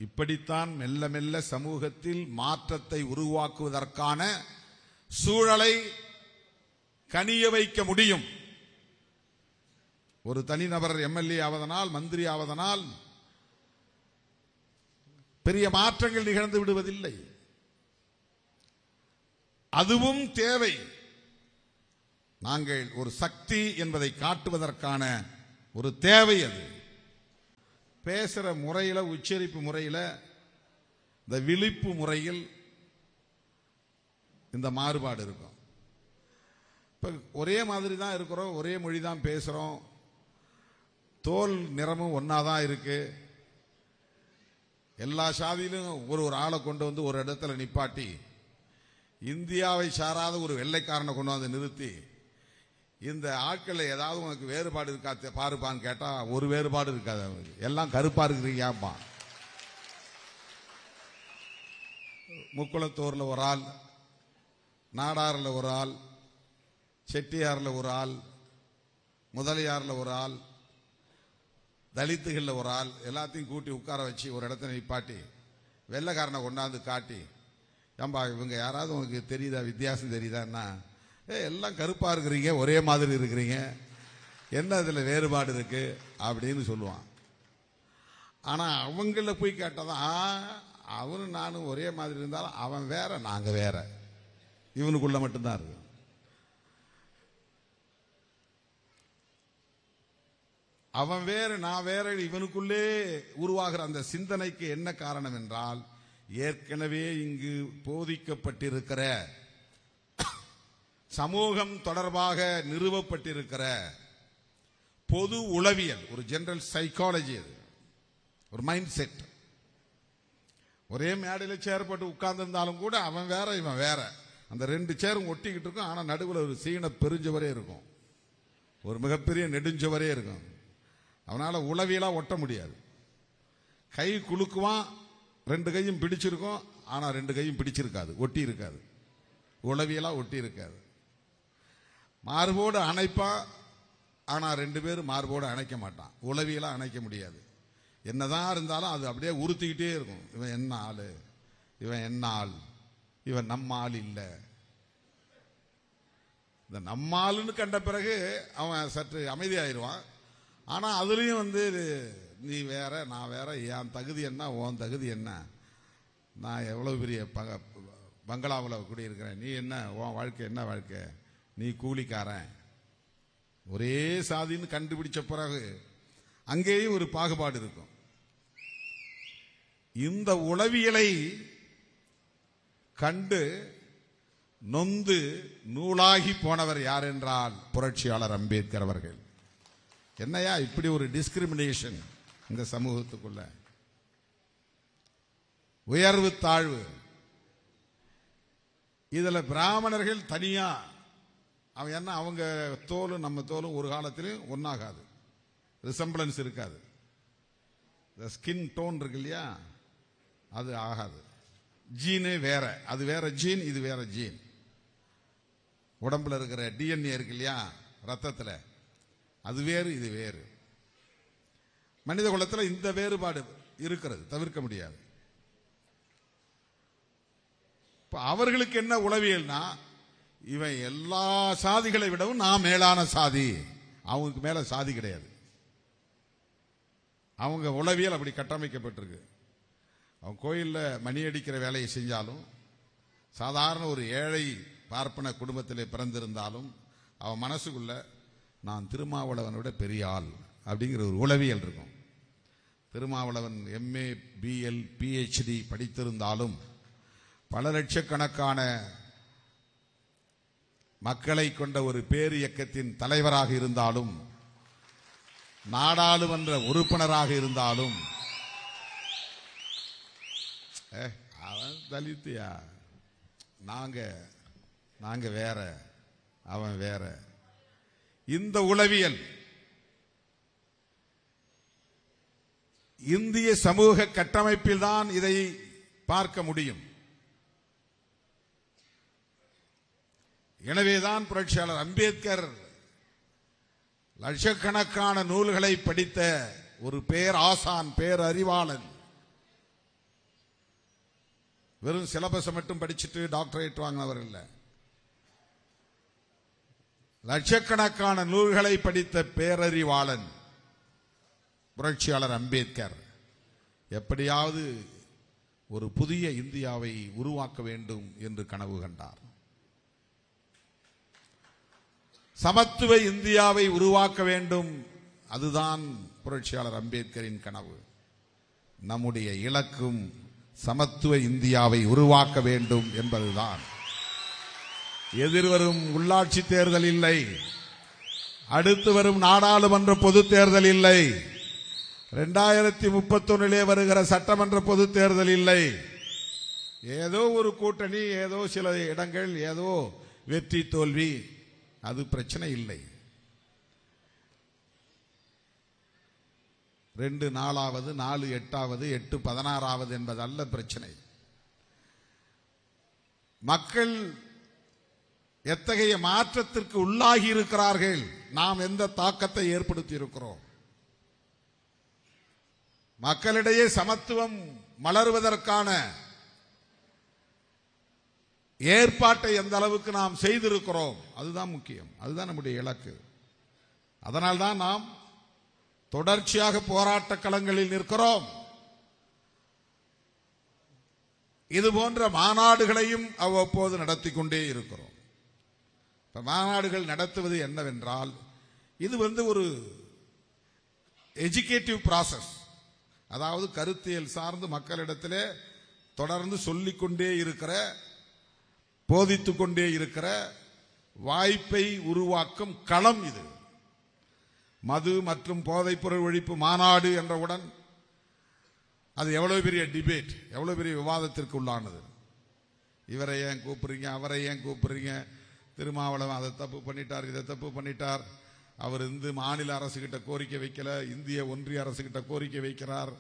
இப்படித்தான் மெல்ல மெல்ல சமூகத்தில் மாற்றத்தை உருவாக்குவதற்கான சூழலை கனிய வைக்க முடியும். ஒரு தனிநபர் எம்எல்ஏ ஆவதனால், மந்திரி ஆவதனால் பெரிய மாற்றங்கள் நிகழ்ந்து விடுவதில்லை. அதுவும் தேவை. நாங்கள் ஒரு சக்தி என்பதை காட்டுவதற்கான ஒரு தேவை. அது பேசுற முறையில், உச்சரிப்பு முறையில், இந்த விழிப்பு முறையில் இந்த மாறுபாடு இருக்கும். இப்ப ஒரே மாதிரி தான் இருக்கிறோம், ஒரே மொழி தான் பேசுறோம், தோல் நிறமும் ஒன்னாதான் இருக்கு. எல்லா சாதியிலும் ஒரு ஆளை கொண்டு வந்து ஒரு இடத்துல நிப்பாட்டி, இந்தியாவை சாராத ஒரு வெள்ளைக்காரனை கொண்டு வந்து நிறுத்தி, இந்த ஆட்கள் ஏதாவது உனக்கு வேறுபாடு இருக்கா பாருப்பான்னு கேட்டா ஒரு வேறுபாடு இருக்காது. அவனுக்கு எல்லாம் கருப்பா இருக்கிறீங்கப்பா. முக்குளத்தூர்ல ஒரு ஆள், நாடாறுல ஒரு ஆள், செட்டியார்ல ஒரு ஆள், முதலியார்ல ஒரு ஆள், தலித்துகள்ல ஒரு ஆள், எல்லாத்தையும் கூட்டி உட்கார வச்சு ஒரு இடத்துல நிப்பாட்டி வெள்ளைக்காரனை கொண்டாந்து காட்டி, ஏம்பா இவங்க யாராவது உனக்கு தெரியுதா, வித்தியாசம் தெரியுதான்னா, எல்லாம் கருப்பா இருக்கிறீங்க, ஒரே மாதிரி இருக்கிறீங்க, என்ன இதுல வேறுபாடு இருக்கு அப்படின்னு சொல்லுவான். ஆனா அவங்கள போய் கேட்டதான், அவனும் நானும் ஒரே மாதிரி இருந்தாலும் அவன் வேற நாங்க வேற, இவனுக்குள்ள மட்டும்தான் இருக்கு. அவன் வேறு நான் வேற, இவனுக்குள்ளே உருவாகிற அந்த சிந்தனைக்கு என்ன காரணம் என்றால், ஏற்கனவே இங்கு போதிக்கப்பட்டிருக்கிற சமூகம் தொடர்பாக நிறுவப்பட்டிருக்கிற பொது உளவியல், ஒரு ஜெனரல் சைக்காலஜி, அது ஒரு மைண்ட் செட். ஒரே மேடையில் சேர் போட்டு உட்கார்ந்துருந்தாலும் கூட அவன் வேற இவன் வேற, அந்த ரெண்டு சேரும் ஒட்டிக்கிட்டு இருக்கும். ஆனால் நடுவில் ஒரு சீன பெருஞ்சவரே இருக்கும், ஒரு மிகப்பெரிய நெடுஞ்சவரே இருக்கும். அவனால உளவியலா ஒட்ட முடியாது. கை குலுக்குவான், ரெண்டு கையும் பிடிச்சிருக்கும், ஆனா ரெண்டு கையும் பிடிச்சிருக்காது, ஒட்டி இருக்காது, உளவியலா ஒட்டி இருக்காது. மார்போடு அணைப்பா, ஆனா ரெண்டு பேரும் மார்போடு அணைக்க மாட்டான், உளவியலா அணைக்க முடியாது. என்னதான் இருந்தாலும் அது அப்படியே உறுத்திக்கிட்டே இருக்கும். இவன் என்ன ஆளு, இவன் என்ன ஆள், இவன் நம்ம ஆள் இல்லை. இந்த நம்ம ஆளுன்னு கண்ட பிறகு அவன் சற்று அமைதியாயிருவான். ஆனா அதுலயும் நீ வேற நான் வேற, என் தகுதி என்ன உன் தகுதி என்ன, நான் எவ்வளவு பெரிய பங்களாவில் குடியிருக்கிறேன், நீ என்ன உன் வாழ்க்கை என்ன வாழ்க்கை, நீ கூலிக்காரன், ஒரே சாதின்னு கண்டுபிடிச்ச பிறகு அங்கேயும் ஒரு பாகுபாடு இருக்கும். இந்த உளவியலை கண்டு நொந்து நூலாகி போனவர் யார் என்றால் புரட்சியாளர் அம்பேத்கர் அவர்கள். என்னையா இப்படி ஒரு டிஸ்கிரிமினேஷன் இந்த சமூகத்துக்குள்ள, உயர்வு தாழ்வு, இதுல பிராமணர்கள் தனியா, அவன் என்ன அவங்க தோலும் நம்ம தோலும் ஒரு காலத்திலும் ஒன்னாகாது, ரிசம்பிளன்ஸ் இருக்காது. ஸ்கின் டோன் இருக்கு இல்லையா, அது ஆகாது. ஜீனே வேற, அது வேற ஜீன், இது வேற ஜீன். உடம்புல இருக்கிற டிஎன்ஏ இருக்கு இல்லையா, ரத்தத்தில், அது வேறு இது வேறு. மனித குலத்தில் இந்த வேறுபாடு இருக்கிறது, தவிர்க்க முடியாது. அவர்களுக்கு என்ன உளவியல்னா, இவன் எல்லா சாதிகளை விடவும் நான் மேலான சாதி, அவங்களுக்கு மேல சாதி கிடையாது. அவங்க உளவியல் அப்படி கட்டமைக்கப்பட்டிருக்கு. அவன் கோயிலில் மணி அடிக்கிற வேலையை செஞ்சாலும், சாதாரண ஒரு ஏழை பார்ப்பன குடும்பத்திலே பிறந்திருந்தாலும், அவன் மனசுக்குள்ள நான் திருமாவளவனை விட பெரிய ஆள் அப்படிங்கிற ஒரு உளவியல் இருக்கும். திருமாவளவன் எம்ஏ பிஎல் பிஹெச்டி படித்திருந்தாலும், பல லட்சக்கணக்கான மக்களை கொண்ட ஒரு பேர் இயக்கத்தின் தலைவராக இருந்தாலும், நாடாளுமன்ற உறுப்பினராக இருந்தாலும், அவன் தலித்தியா, நாங்க வேற, அவன் வேற. இந்த உளவியல் இந்திய சமூக கட்டமைப்பில் தான் இதை பார்க்க முடியும். எனவேதான் புரட்சியாளர் அம்பேத்கர் லட்சக்கணக்கான நூல்களை படித்த ஒரு பேராசான், பேரறிவாளன். வெறும் சிலபஸ் மட்டும் படிச்சுட்டு டாக்டரேட் வாங்கினவர் இல்லை, லட்சக்கணக்கான நூல்களை படித்த பேரறிவாளன் புரட்சியாளர் அம்பேத்கர். எப்படியாவது ஒரு புதிய இந்தியாவை உருவாக்க வேண்டும் என்று கனவு கண்டார். சமத்துவ இந்தியாவை உருவாக்க வேண்டும், அதுதான் புரட்சியாளர் அம்பேத்கரின் கனவு. நம்முடைய இலக்கும் சமத்துவ இந்தியாவை உருவாக்க வேண்டும் என்பதுதான். எதிர்வரும் உள்ளாட்சி தேர்தல் இல்லை, அடுத்து வரும் நாடாளுமன்ற பொது தேர்தல் இல்லை, 2031 வருகிற சட்டமன்ற பொது தேர்தல் இல்லை. ஏதோ ஒரு கூட்டணி, ஏதோ சில இடங்கள், ஏதோ வெற்றி தோல்வி, அது பிரச்சனை இல்லை. 2 4வது, 4 8வது, 8 16வது என்பதல்ல பிரச்சனை. மக்கள் எத்தகைய மாற்றத்திற்கு உள்ளாகி இருக்கிறார்கள், நாம் எந்த தாக்கத்தை ஏற்படுத்தி இருக்கிறோம், மக்களிடையே சமத்துவம் மலர்வதற்கான ஏற்பாட்டை எந்த அளவுக்கு நாம் செய்திருக்கிறோம், அதுதான் முக்கியம், அதுதான் நம்முடைய இலக்கு. அதனால்தான் நாம் தொடர்ச்சியாக போராட்ட களங்களில் நிற்கிறோம். இது போன்ற மாநாடுகளையும் அவ்வப்போது நடத்தி கொண்டே இருக்கிறோம். மாநாடுகள் நடத்துவது என்னவென்றால், இது ஒரு எஜுகேட்டிவ் ப்ராசஸ், அதாவது கருத்தியல் சார்ந்து மக்களிடத்திலே தொடர்ந்து சொல்லிக்கொண்டே இருக்கிற, போதித்துக் கொண்டே இருக்கிற வாய்ப்பை உருவாக்கும் களம் இது. மது மற்றும் போதைப்பொருள் ஒழிப்பு மாநாடு என்றவுடன் அது எவ்வளவு பெரிய டிபேட், எவ்வளவு பெரிய விவாதத்திற்கு உள்ளானது. இவரை ஏன் கூப்பிடுறீங்க, அவரை ஏன் கூப்பிடுறீங்க, திருமாவளவன் அதை தப்பு பண்ணிட்டார், இதை தப்பு பண்ணிட்டார், அவர் மாநில அரசு கிட்ட கோரிக்கை வைக்கல, இந்திய ஒன்றிய அரசு கிட்ட கோரிக்கை வைக்கிறார்.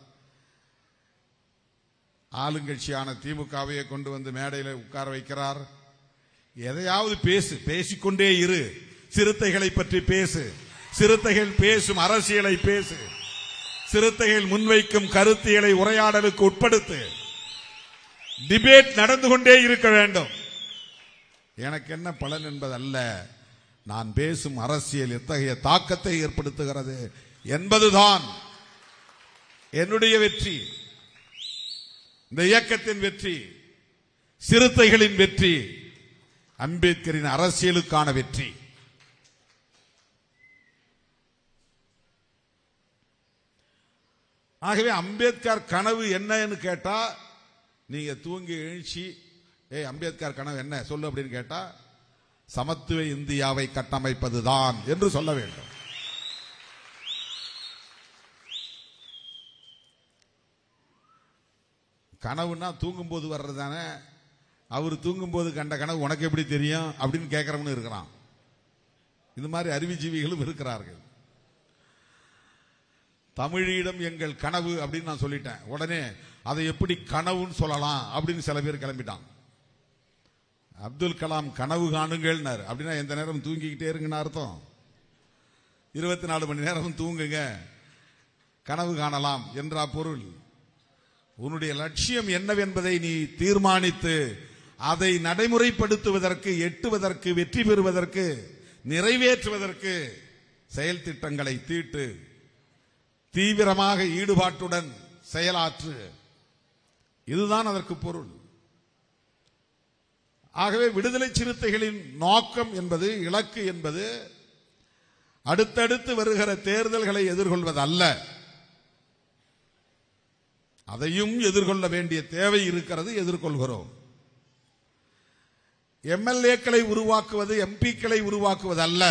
ஆளுங்கட்சியான திமுகவையே கொண்டு வந்து மேடையில் உட்கார வைக்கிறார். எதையாவது பேசு, பேசிக்கொண்டே இரு. சிறுத்தைகளை பற்றி பேசு, சிறுத்தைகள் பேசும் அரசியலை பேசு, சிறுத்தைகள் முன்வைக்கும் கருத்தியலை உரையாடலுக்கு உட்படுத்து. டிபேட் நடந்து கொண்டே இருக்க வேண்டும். எனக்கு என்ன பலன் என்பதல்ல, நான் பேசும் அரசியல் எத்தகைய தாக்கத்தை ஏற்படுத்துகிறது என்பதுதான் என்னுடைய வெற்றி, இந்த இயக்கத்தின் வெற்றி, சிறுத்தைகளின் வெற்றி, அம்பேத்கரின் அரசியலுக்கான வெற்றி. ஆகவே அம்பேத்கர் கனவு என்னன்னு கேட்டா, நீங்க தூங்கி எழுச்சி அம்பேத்கர் கனவு என்ன சொல்லு அப்படின்னு கேட்டா, சமத்துவ இந்தியாவை கட்டமைப்பதுதான் என்று சொல்ல வேண்டும். கனவுன்னா தூங்கும்போது வர்றது தானே. அவர் தூங்கும்போது கண்ட கனவு உனக்கு எப்படி தெரியும் அப்படின்னு கேட்கறவனு இருக்கிறான். இது மாதிரி அறிவுஜீவிகளும் இருக்கிறார்கள். தமிழீழம் எங்கள் கனவு அப்படின்னு நான் சொல்லிட்டேன். உடனே அதை எப்படி கனவுன்னு சொல்லலாம் அப்படின்னு சில பேர் கிளம்பிட்டான். அப்துல் கலாம் கனவு காணுங்கள் அப்படின்னா எந்த நேரம் தூங்கிக்கிட்டே இருங்கன்னு அர்த்தம். 24 மணி நேரம் தூங்குங்க, கனவு காணலாம் என்றா பொருள்? உன்னுடைய லட்சியம் என்னவென்பதை நீ தீர்மானித்து அதை நடைமுறைப்படுத்துவதற்கு, எட்டுவதற்கு, வெற்றி பெறுவதற்கு, நிறைவேற்றுவதற்கு செயல் திட்டங்களை தீட்டு, தீவிரமாக ஈடுபாட்டுடன் செயலாற்று. இதுதான் அதற்கு பொருள். ஆகவே விடுதலை சிறுத்தைகளின் நோக்கம் என்பது, இலக்கு என்பது அடுத்தடுத்து வருகிற தேர்தல்களை எதிர்கொள்வது அல்ல. அதையும் எதிர்கொள்ள வேண்டிய தேவை இருக்கிறது, எதிர்கொள்கிறோம். எம்எல்ஏக்களை உருவாக்குவது, எம்பிக்களை உருவாக்குவது அல்ல,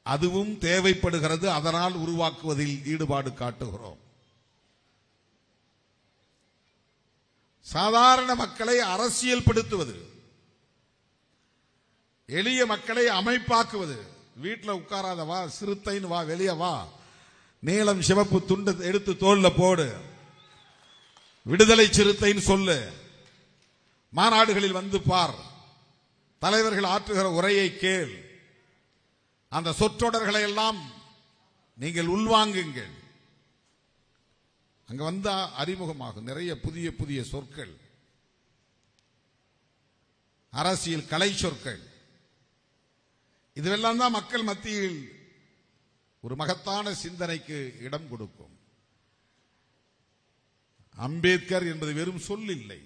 அதுவும் தேவைப்படுகிறது. அதனால் உருவாக்குவதில் ஈடுபாடு காட்டுகிறோம். சாதாரண மக்களை அரசியல் படுத்துவது, எளிய மக்களை அமைப்பாக்குவது. வீட்டில் உட்காராத, வா சிறுத்தைன்னு வா, வெளியே வா, நீலம் சிவப்பு துண்டு எடுத்து தோல்ல போடு, விடுதலை சிறுத்தைன்னு சொல்லு, மாநாடுகளில் வந்து பார், தலைவர்கள் ஆற்றுகிற உரையை கேள், அந்த சொற்றொடர்களை எல்லாம் நீங்கள் உள்வாங்குங்கள். அங்க வந்தா அறிமுகமாகும் நிறைய புதிய புதிய சொற்கள், அரசியல் கலை சொற்கள். இதுவெல்லாம் தான் மக்கள் மத்தியில் ஒரு மகத்தான சிந்தனைக்கு இடம் கொடுக்கும். அம்பேத்கர் என்பது வெறும் சொல் இல்லை,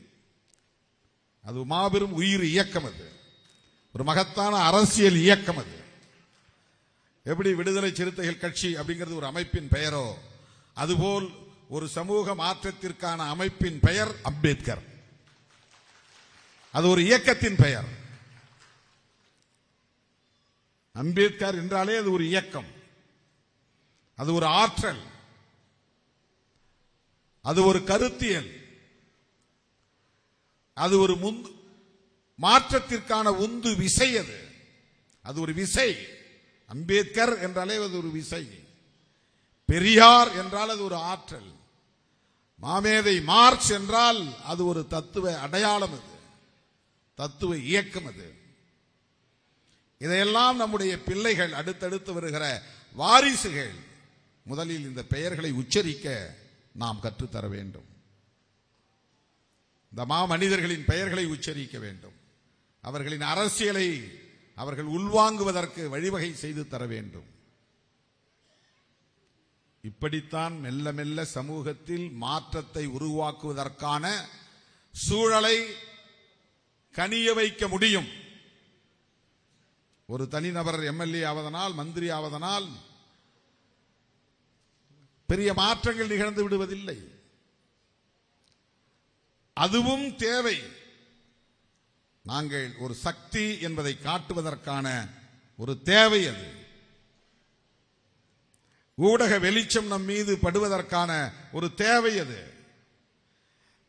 அது மாபெரும் உயிர் இயக்கம். அது ஒரு மகத்தான அரசியல் இயக்கம். அது எப்படி விடுதலை சிறுத்தைகள் கட்சி அப்படிங்கிறது ஒரு அமைப்பின் பெயரோ, அதுபோல் ஒரு சமூக மாற்றத்திற்கான அமைப்பின் பெயர் அம்பேத்கர். அது ஒரு இயக்கத்தின் பெயர். அம்பேத்கர் என்றாலே அது ஒரு இயக்கம், அது ஒரு ஆற்றல், அது ஒரு கருத்தியல், அது ஒரு மாற்றத்திற்கான உந்து விசை. அது ஒரு விசை. அம்பேத்கர் என்றாலே அது ஒரு விசை. பெரியார் என்றால் அது ஒரு ஆற்றல். மாமேதை மார்க்ஸ் என்றால் அது ஒரு தத்துவ அடையாளம், அது தத்துவ இயக்கம். அது இதையெல்லாம் நம்முடைய பிள்ளைகள், அடுத்தடுத்து வருகிற வாரிசுகள் முதலில் இந்த பெயர்களை உச்சரிக்க நாம் கற்றுத்தர வேண்டும். இந்த மாமனிதர்களின் பெயர்களை உச்சரிக்க வேண்டும். அவர்களின் அரசியலை அவர்கள் உள்வாங்குவதற்கு வழிவகை செய்து தர வேண்டும். இப்படித்தான் மெல்ல மெல்ல சமூகத்தில் மாற்றத்தை உருவாக்குவதற்கான சூழலை கனிய வைக்க முடியும். ஒரு தனிநபர் எம்எல்ஏ ஆவதனால், மந்திரி ஆவதனால் பெரிய மாற்றங்கள் நிகழ்ந்து விடுவதில்லை. அதுவும் தேவை. நாங்கள் ஒரு சக்தி என்பதை காட்டுவதற்கான ஒரு தேவை அது. ஊடக வெளிச்சம் நம் மீது படுவதற்கான ஒரு தேவை அது.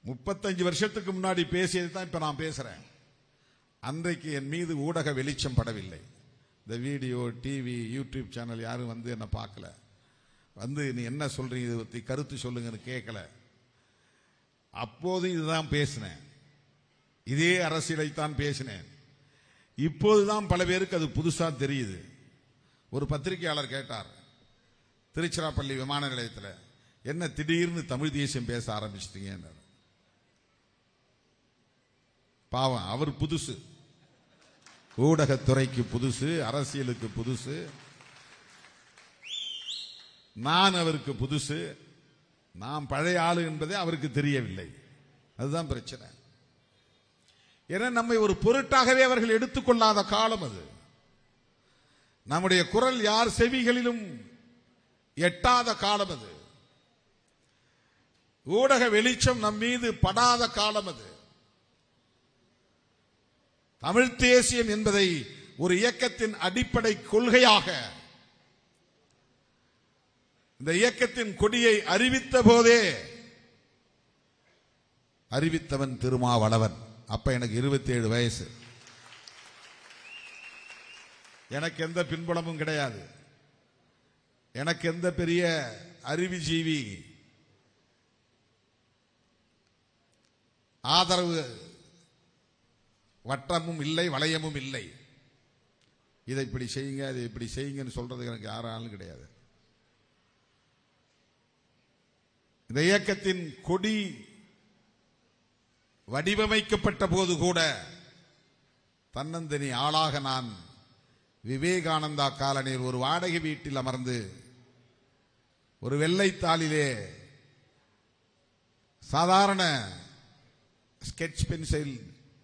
35 வருஷத்துக்கு முன்னாடி பேசியது தான் இப்ப நான் பேசுறேன். அன்றைக்கு என் மீது ஊடக வெளிச்சம் படவில்லை. இந்த வீடியோ, டிவி, யூடியூப் சேனல் யாரும் வந்து என்ன பார்க்கல, வந்து நீ என்ன சொல்றீங்க இதை பத்தி கருத்து சொல்லுங்கன்னு கேட்கல. அப்போது இதுதான் பேசினேன், இதே அரசியலைத்தான் பேசினேன். இப்போதுதான் பல பேருக்கு அது புதுசா தெரியுது. ஒரு பத்திரிகையாளர் கேட்டார் திருச்சிராப்பள்ளி விமான நிலையத்தில், என்ன திடீர்னு தமிழ் தேசியம் பேச ஆரம்பிச்சிட்டீங்க? பாவம், அவர் புதுசு, ஊடகத்துறைக்கு புதுசு, அரசியலுக்கு புதுசு. நான் அவருக்கு புதுசு. நான் பழைய ஆளு என்பதே அவருக்கு தெரியவில்லை. அதுதான் பிரச்சனை. ஏன்னா நம்மை ஒரு பொருட்டாகவே அவர்கள் எடுத்துக்கொள்ளாத காலம் அது. நம்முடைய குரல் யார் செவிகளிலும் எட்டாத காலம் அது. ஊடக வெளிச்சம் நம் மீது படாத காலம் அது. தமிழ் தேசியம் என்பதை ஒரு இயக்கத்தின் அடிப்படை கொள்கையாக இந்த இயக்கத்தின் கொடியை அறிவித்த போதே, அறிவித்தவன் திருமாவளவன். அப்ப எனக்கு 27 வயசு. எனக்கு எந்த பின்புலமும் கிடையாது. எனக்கு எந்த பெரிய அறிவுஜீவி ஆதரவு வட்டமும் இல்லை, வளையமும் இல்லை. இதை இப்படி செய்யுங்க, இதை இப்படி செய்யுங்கன்னு சொல்றதுக்கு எனக்கு யாராலும் கிடையாது. இந்த இயக்கத்தின் கொடி வடிவமைக்கப்பட்ட போது கூட தன்னந்தனி ஆளாக நான் விவேகானந்தா காலனியில் ஒரு வாடகை வீட்டில் அமர்ந்து ஒரு வெள்ளைத்தாளிலே சாதாரண ஸ்கெட்ச் பென்சில்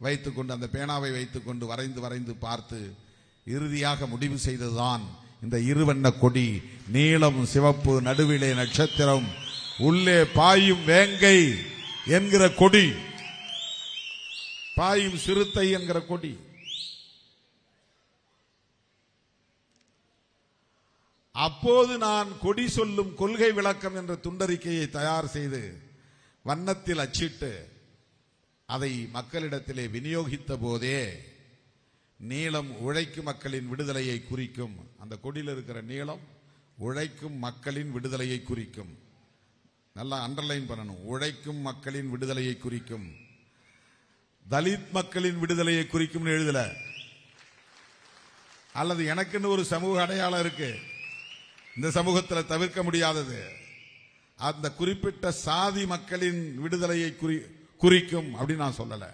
வைத்துக்கொண்டு, அந்த பேனாவை வைத்துக்கொண்டு வரைந்து வரைந்து பார்த்து இறுதியாக முடிவு செய்ததுதான் இந்த இருவண்ண கொடி. நீலம், சிவப்பு, நடுவிலே நட்சத்திரம், உள்ளே பாயும் வேங்கை என்கிற கொடி, பாயும் சிறுத்தை என்கிற கொடி. அப்போது நான் கொடி சொல்லும் கொள்கை விளக்கம் என்ற துண்டறிக்கையை தயார் செய்து வண்ணத்தில் அச்சிட்டு அதை மக்களிடத்திலே விநியோகித்த போதே, நீலம் உழைக்கும் மக்களின் விடுதலையை குறிக்கும். அந்த கொடியில் இருக்கிற நீலம் உழைக்கும் மக்களின் விடுதலையை குறிக்கும். நல்லா அண்டர்லைன் பண்ணணும். உழைக்கும் மக்களின் விடுதலையை குறிக்கும். தலித் மக்களின் விடுதலையை குறிக்கும் எழுதல. அல்லது எனக்குன்னு ஒரு சமூக அடையாளம் இருக்கு, இந்த சமூகத்தில் தவிர்க்க முடியாதது, அந்த குறிப்பிட்ட சாதி மக்களின் விடுதலையை குறிக்கும் அப்படின்னு நான் சொல்லல.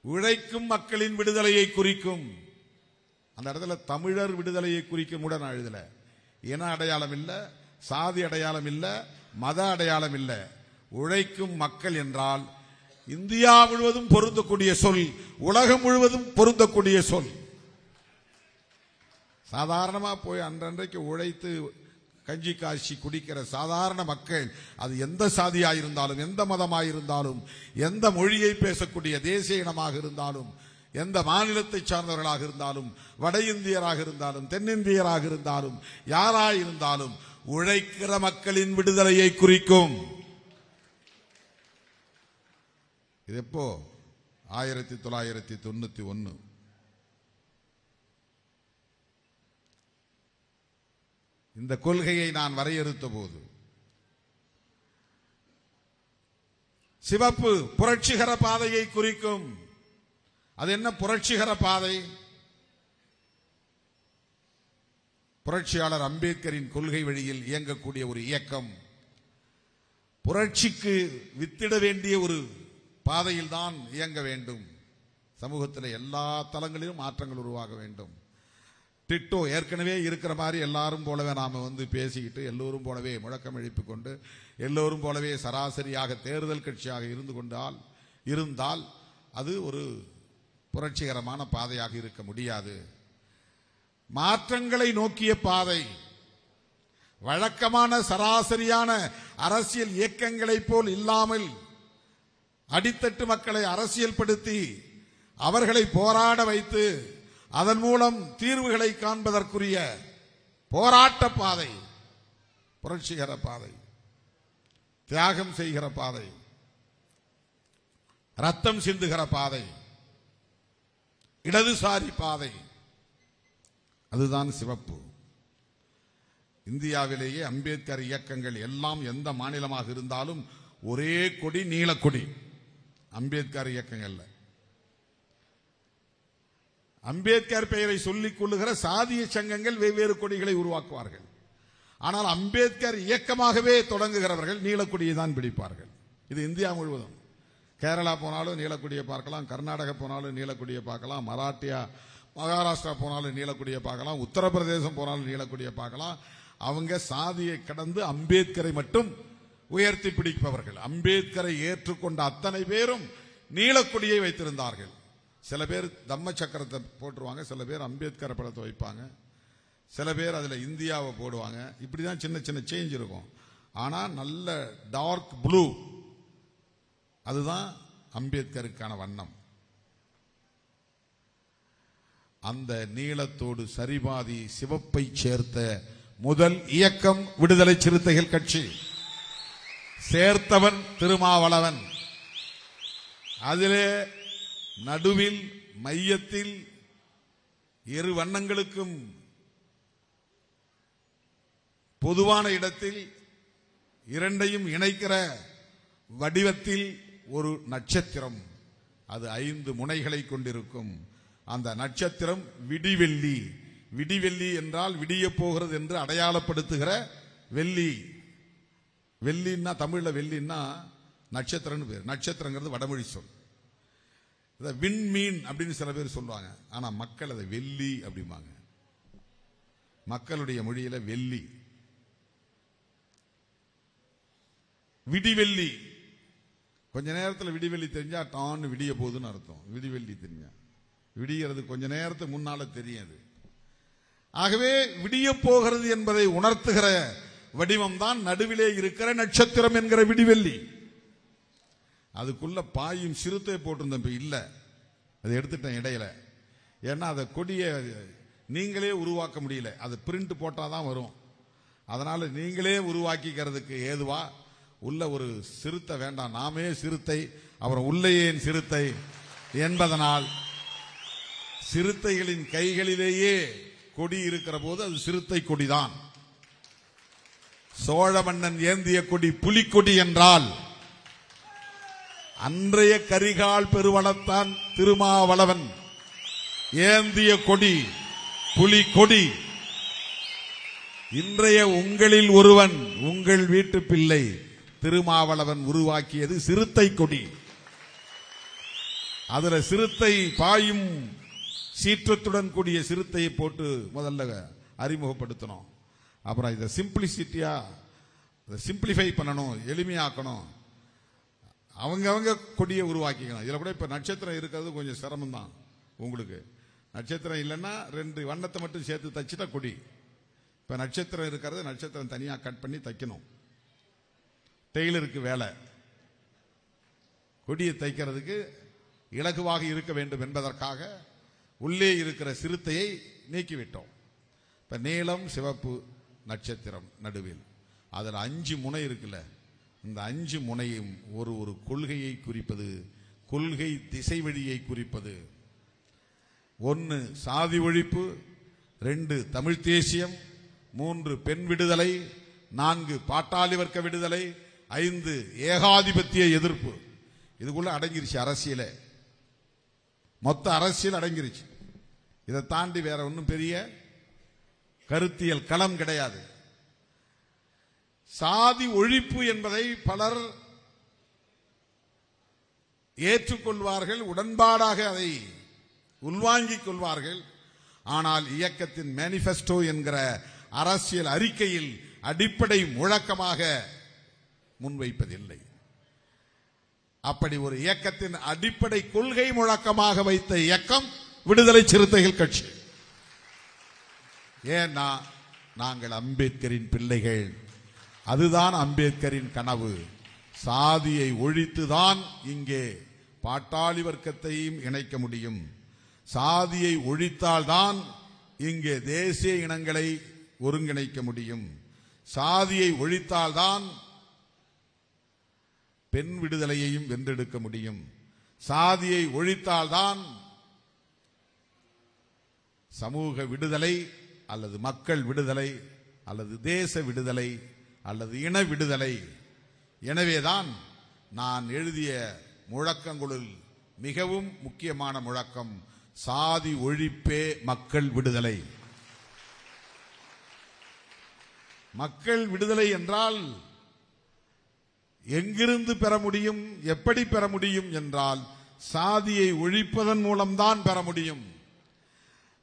உழைக்கும் மக்களின் விடுதலையை குறிக்கும். அந்த இடத்துல தமிழர் விடுதலையை குறிக்கும் கூட நான் எழுதல. இன அடையாளம் இல்ல, சாதி அடையாளம் இல்ல, மத அடையாளம் இல்ல. உழைக்கும் மக்கள் என்றால் இந்தியா முழுவதும் பொருந்தக்கூடிய சொல், உலகம் முழுவதும் பொருந்தக்கூடிய சொல். சாதாரணமா போய் அன்றன்றைக்கு உழைத்து கஞ்சி காய்ச்சி குடிக்கிற சாதாரண மக்கள், அது எந்த சாதியாயிருந்தாலும், எந்த மதமாயிருந்தாலும், எந்த மொழியை பேசக்கூடிய தேசிய இனமாக இருந்தாலும், எந்த மாநிலத்தை சார்ந்தவர்களாக இருந்தாலும், வட இந்தியராக இருந்தாலும், தென்னிந்தியராக இருந்தாலும், யாராயிருந்தாலும் உழைக்கிற மக்களின் விடுதலையை குறிக்கும். இது எப்போ? 1991. இந்த கொள்கையை நான் வரையறுத்த போது, சிவப்பு புரட்சிகர பாதையை குறிக்கும். அது என்ன புரட்சிகர பாதை? புரட்சியாளர் அம்பேத்கரின் கொள்கை வழியில் இயங்கக்கூடிய ஒரு இயக்கம். புரட்சிக்கு வித்திட வேண்டிய ஒரு பாதையில் தான் இயங்க வேண்டும். சமூகத்தில் எல்லா தளங்களிலும் மாற்றங்கள் உருவாக வேண்டும். டிட்டோ ஏற்கனவே இருக்கிற மாதிரி எல்லாரும் போலவே நாம பேசிக்கிட்டு, எல்லோரும் போலவே முழக்கம் எழுப்பிக் கொண்டு, எல்லோரும் போலவே சராசரியாக தேர்தல் கட்சியாக இருந்தால் அது ஒரு புரட்சிகரமான பாதையாக இருக்க முடியாது. மாற்றங்களை நோக்கிய பாதை, வழக்கமான சராசரியான அரசியல் இயக்கங்களைப் போல் இல்லாமல் அடித்தட்டு மக்களை அரசியல்படுத்தி அவர்களை போராட வைத்து அதன் மூலம் தீர்வுகளை காண்பதற்குரிய போராட்ட பாதை, புரட்சிகர பாதை, தியாகம் செய்கிற பாதை, ரத்தம் சிந்துகிற பாதை, இடதுசாரி பாதை, அதுதான் சிவப்பு. இந்தியாவிலேயே அம்பேத்கர் இயக்கங்கள் எல்லாம் எந்த மாநிலமாக இருந்தாலும் ஒரே கொடி, நீலக்கொடி. அம்பேத்கர் இயக்கங்கள்ல அம்பேத்கர் பெயரை சொல்லிக் கொள்ளுகிற சாதிய சங்கங்கள் வெவ்வேறு கொடிகளை உருவாக்குவார்கள். ஆனால் அம்பேத்கர் இயக்கமாகவே தொடங்குகிறவர்கள் நீலக்கொடியை தான் பிடிப்பார்கள். இது இந்தியா முழுவதும். கேரளா போனாலும் நீலக்கொடியை பார்க்கலாம், கர்நாடகா போனாலும் நீலக்கொடியை பார்க்கலாம், மகாராஷ்டிரா போனாலும் நீலக்கொடியை பார்க்கலாம், உத்தரப்பிரதேசம் போனாலும் நீலக்கொடியை பார்க்கலாம். அவங்க சாதியை கடந்து அம்பேத்கரை மட்டும் உயர்த்தி பிடிப்பவர்கள். அம்பேத்கரை ஏற்றுக்கொண்ட அத்தனை பேரும் நீலக்கொடியை வைத்திருந்தார்கள். சில பேர் தம்ம சக்கரத்தை போட்டுருவாங்க, சில பேர் அம்பேத்கர் படத்தை வைப்பாங்க, சில பேர் அதுல இந்தியாவை போடுவாங்க. இப்படிதான் சின்ன சின்ன சேஞ்ச் இருக்கும். ஆனா நல்ல டார்க் ப்ளூ, அதுதான் அம்பேத்கருக்கான வண்ணம். அந்த நீலத்தோடு சரிபாதி சிவப்பை சேர்த்த முதல் இயக்கம் விடுதலை சிறுத்தைகள் கட்சி. சேர்த்தவன் திருமாவளவன். அதிலே நடுவில் மையத்தில் இரு வண்ணங்களுக்கும் பொதுவான இடத்தில் இரண்டையும் இணைக்கிற வடிவத்தில் ஒரு நட்சத்திரம். அது 5 முனைகளை கொண்டிருக்கும். அந்த நட்சத்திரம் விடிவெள்ளி. விடிவெள்ளி என்றால் விடிய போகிறது என்று அடையாளப்படுத்துகிற வெள்ளி. வெள்ளின்னா தமிழ்ல வெள்ளின்னா நட்சத்திரம் பேர். நட்சத்திரங்கிறது வடமொழி சொல். விண்மீன் அப்படின்னு சில பேர் சொல்லுவாங்க. ஆனா மக்கள் அதை வெள்ளி அப்படிம்பாங்க. மக்களுடைய மொழியில வெள்ளி. விடிவெள்ளி. கொஞ்ச நேரத்தில் விடிவெள்ளி தெரிஞ்சா டான்னு விடிய போகுதுன்னு அர்த்தம். விடிவெள்ளி தெரிஞ்சா விடிகிறது கொஞ்ச நேரத்துக்கு முன்னால தெரியாது. ஆகவே விடிய போகிறது என்பதை உணர்த்துகிற வடிவம் தான் நடுவிலே இருக்கிற நட்சத்திரம் என்கிற விடிவெள்ளி. அதுக்குள்ள பாயும் சிறுத்தை போட்டிருந்த இல்ல, அதை எடுத்துட்டேன் இடையில. ஏன்னா அதை கொடிய நீங்களே உருவாக்க முடியல, அது பிரிண்ட் போட்டாதான் வரும். அதனால நீங்களே உருவாக்கிக்கிறதுக்கு ஏதுவா உள்ள ஒரு சிறுத்தை வேண்டாம், நாமே சிறுத்தை அப்புறம் உள்ளேயேன் சிறுத்தை என்பதனால் சிறுத்தைகளின் கைகளிலேயே கொடி இருக்கிற போது அது சிறுத்தை கொடிதான். சோழ மன்னன் ஏந்திய கொடி புலிக்கொடி என்றால் அன்றைய கரிகால் பெருவளத்தான் திருமாவளவன் ஏந்திய கொடி புலிக்கொடி. இன்றைய உங்களில் ஒருவன், உங்கள் வீட்டு பிள்ளை திருமாவளவன் உருவாக்கியது சிறுத்தை கொடி. அதுல சிறுத்தை பாயும் சீற்றத்துடன் கூடிய சிறுத்தையை போட்டு முதல்ல அறிமுகப்படுத்தணும். அப்புறம் இதை சிம்பிளிசிட்டியா சிம்பிளிஃபை பண்ணணும், எளிமையாக்கணும். அவங்க கொடியை உருவாக்கிக்கணும். இதுல கூட இப்ப நட்சத்திரம் இருக்கிறது கொஞ்சம் சிரமம் தான் உங்களுக்கு. நட்சத்திரம் இல்லைன்னா 2 வண்ணத்தை மட்டும் சேர்த்து தச்சுட்டா கொடி. இப்ப நட்சத்திரம் இருக்கிறது, நட்சத்திரம் தனியா கட் பண்ணி தைக்கணும். டெய்லருக்கு வேலை. கொடியை தைக்கிறதுக்கு இலகுவாக இருக்க வேண்டும் என்பதற்காக உள்ளே இருக்கிற சிறுத்தையை நீக்கிவிட்டோம். இப்ப நீலம் சிவப்பு நட்சத்திரம் நடுவில், அதில் 5 முனை இருக்குல்ல, இந்த 5 முனையும் ஒரு கொள்கையை குறிப்பது, கொள்கை திசை வழியை குறிப்பது. 1 சாதி ஒழிப்பு, 2 தமிழ் தேசியம், 3 பெண் விடுதலை, 4 பாட்டாளி வர்க்க விடுதலை, 5 ஏகாதிபத்திய எதிர்ப்பு. இதுக்குள்ள அடங்கிருச்சு அரசியலே, மொத்த அரசியல் அடங்கிருச்சு. இதை தாண்டி வேற ஒன்றும் பெரிய கருத்தியல் களம் கிடையாது. சாதி ஒழிப்பு என்பதை பலர் ஏற்றுக்கொள்வார்கள், உடன்பாடாக அதை உள்வாங்கிக் கொள்வார்கள். ஆனால் இயக்கத்தின் மேனிபெஸ்டோ என்கிற அரசியல் அறிக்கையில் அடிப்படை முழக்கமாக முன்வைப்பதில்லை. அப்படி ஒரு இயக்கத்தின் அடிப்படை கொள்கை முழக்கமாக வைத்த இயக்கம் விடுதலை சிறுத்தைகள் கட்சி. ஏன்னா நாங்கள் அம்பேத்கரின் பிள்ளைகள். அதுதான் அம்பேத்கரின் கனவு. சாதியை ஒழித்துதான் இங்கே பாட்டாளி வர்க்கத்தையும் இணைக்க முடியும். சாதியை ஒழித்தால்தான் இங்கே தேசிய இனங்களை ஒருங்கிணைக்க முடியும். சாதியை ஒழித்தால்தான் பெண் விடுதலையையும் வென்றெடுக்க முடியும். சாதியை ஒழித்தால்தான் சமூக விடுதலை அல்லது மக்கள் விடுதலை அல்லது தேச விடுதலை அல்லது இன விடுதலை. எனவேதான் நான் எழுதிய முழக்கங்களுள் மிகவும் முக்கியமான முழக்கம் சாதி ஒழிப்பே மக்கள் விடுதலை. மக்கள் விடுதலை என்றால் எங்கிருந்து பெற முடியும், எப்படி பெற முடியும் என்றால் சாதியை ஒழிப்பதன் மூலம்தான் பெற முடியும்.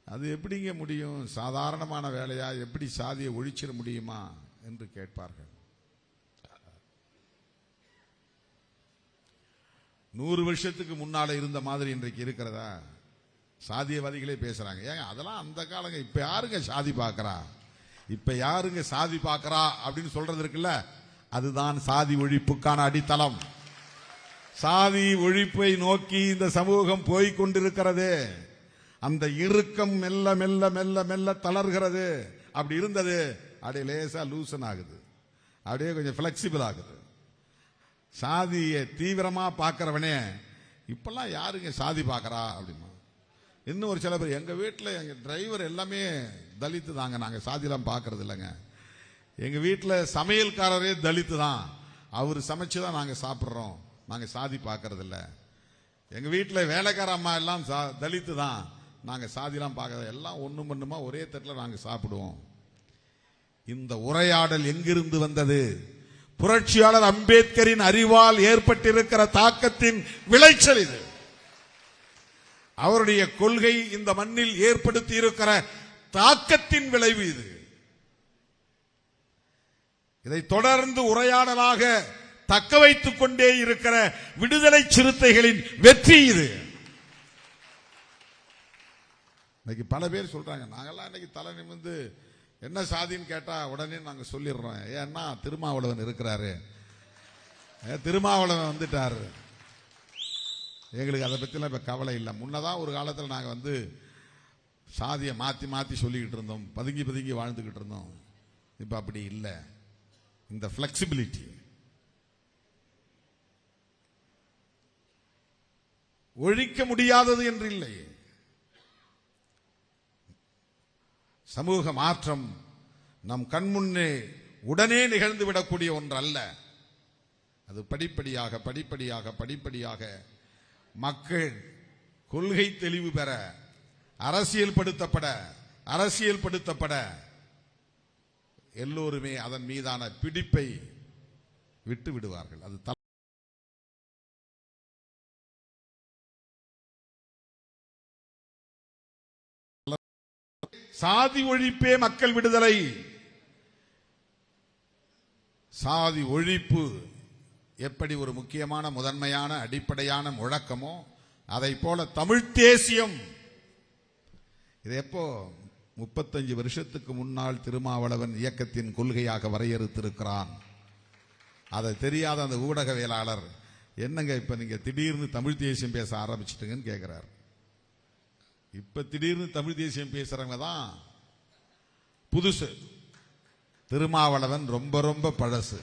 அது எப்படிங்க முடியும்? சாதாரணமான வேலையா? எப்படி சாதியை ஒழிச்சிட முடியுமா என்று கேட்பார்கள். 100 வருஷத்துக்கு முன்னால இருந்த மாதிரி இன்றைக்கு இருக்கிறதா? சாதியவாதிகளே பேசுறாங்க. ஏங்க அதெல்லாம் அந்த காலங்க. இப்ப யாருங்க சாதி பார்க்கறா? இப்ப யாருங்க சாதி பார்க்கறா அப்படின்னு சொல்றது இருக்குல்ல, அதுதான் சாதி ஒழிப்புக்கான அடித்தளம். சாதி ஒழிப்பை நோக்கி இந்த சமூகம் போய் கொண்டிருக்கிறது. அந்த இறுக்கம் மெல்ல மெல்ல மெல்ல மெல்ல தளர்கிறது. அப்படி இருந்தது அப்படியே லேசா லூசன் ஆகுது, அப்படியே கொஞ்சம் பிளெக்சிபிள் ஆகுது. சாதியை தீவிரமா பார்க்கிறவனே இப்பெல்லாம் யாருங்க சாதி பார்க்கறா அப்படிமா. இன்னும் ஒரு சில பேர், எங்க வீட்டில் எங்க டிரைவர் எல்லாமே தலித்து தாங்க, நாங்க சாதியெல்லாம் பார்க்கறது இல்லைங்க. எங்க வீட்டில் சமையல்காரரே தலித்து தான், அவர் சமைச்சுதான் நாங்க சாப்பிட்றோம், நாங்க சாதி பார்க்கறது இல்லை. எங்க வீட்டில் வேலைக்கார அம்மா எல்லாம் தலித்து தான், நாங்க சாதியெல்லாம் பார்க்கறது, எல்லாம் ஒண்ணும் பண்ணுமா ஒரே தட்டில் நாங்க சாப்பிடுவோம். இந்த உரையாடல் எங்கிருந்து வந்தது? புரட்சியாளர் அம்பேத்கரின் அறிவால் ஏற்பட்டிருக்கிற தாக்கத்தின் விளைச்சல் இது. அவருடைய கொள்கை இந்த மண்ணில் ஏற்படுத்தி இருக்கிற தாக்கத்தின் விளைவு இது. இதை தொடர்ந்து உரையாடலாக தக்க வைத்துக் கொண்டே இருக்கிற விடுதலை சிறுத்தைகளின் வெற்றி இது. இன்னைக்கு பல பேர் சொல்றாங்க, நாங்கெல்லாம் இன்னைக்கு தலை நிமிர்ந்து என்ன சாதின்னு கேட்டா உடனே நாங்க சொல்லிடுறோம். ஏன்னா திருமாவளவன் இருக்கிறாரு, திருமாவளவன் வந்துட்டாரு, எங்களுக்கு அதை பத்திலாம் இப்ப கவலை இல்லை. முன்னதான் ஒரு காலத்தில் நாங்க சாதியை மாத்தி மாத்தி சொல்லிக்கிட்டு இருந்தோம், பதுங்கி பதுங்கி வாழ்ந்துகிட்டு இருந்தோம். இப்ப அப்படி இல்லை. இந்த பிளெக்சிபிலிட்டி, ஒழிக்க முடியாதது என்று இல்லை. சமூக மாற்றம் நம் கண்முன்னே உடனே நிகழ்ந்து விடக்கூடிய ஒன்று அல்ல. அது படிப்படியாக படிப்படியாக படிப்படியாக மக்கள் கொள்கை தெளிவு பெற, அரசியல்படுத்தப்பட எல்லோருமே அதன் மீதான பிடிப்பை விட்டு விடுவார்கள். அது சாதி ஒழிப்பே மக்கள் விடுதலை. சாதி ஒழிப்பு எப்படி ஒரு முக்கியமான முதன்மையான அடிப்படையான முழக்கமோ அதை போல தமிழ் தேசியம் இது எப்போ 35 வருஷத்துக்கு முன்னால் திருமாவளவன் இயக்கத்தின் கொள்கையாக வரையறுத்திருக்கிறான். அதை தெரியாத அந்த ஊடகவியலாளர் என்னங்க இப்ப நீங்க திடீர்னு தமிழ் தேசியம் பேச ஆரம்பிச்சிட்டுங்கன்னு கேட்கிறார். இப்ப திடீர்னு தமிழ் தேசியம் பேசுறவங்க தான் புதுசு, திருமாவளவன் ரொம்ப ரொம்ப பழசு.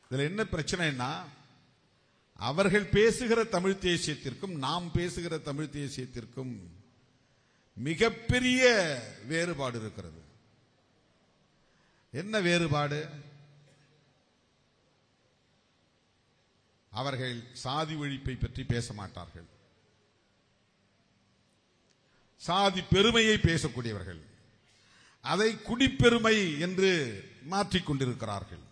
இதுல என்ன பிரச்சனைன்னா, அவர்கள் பேசுகிற தமிழ் தேசியத்திற்கும் நாம் பேசுகிற தமிழ் தேசியத்திற்கும் மிகப்பெரிய வேறுபாடு இருக்கிறது. என்ன வேறுபாடு? அவர்கள் சாதி ஒழிப்பை பற்றி பேச மாட்டார்கள், சாதி பெருமையை பேசக்கூடியவர்கள். அதை குடிப்பெருமை என்று மாற்றிக்கொண்டிருக்கிறார்கள்.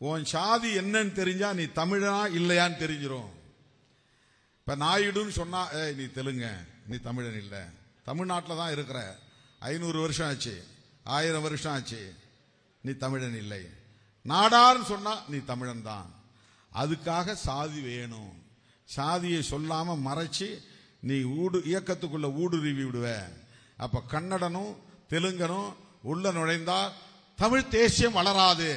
உன் சாதி என்னன்னு தெரிஞ்சா நீ தமிழனா இல்லையான்னு தெரிஞ்சிரும். இப்ப நாயுடுன்னு சொன்னா நீ தெலுங்க, நீ தமிழன் இல்ல, தமிழ்நாட்டில் தான் இருக்கிற, 500 வருஷம் ஆச்சு, 1000 வருஷம் ஆச்சு, நீ தமிழன் இல்லை. நாடார்னு சொன்னா நீ தமிழன் தான். அதுக்காக சாதி வேணும். சாதியை சொல்லாம மறைச்சு நீ இயக்கத்துக்குள்ள ஊடுருவி விடுவ. அப்ப கன்னடனும் தெலுங்கனும் உள்ள நுழைந்தா தமிழ் தேசியம் வளராது.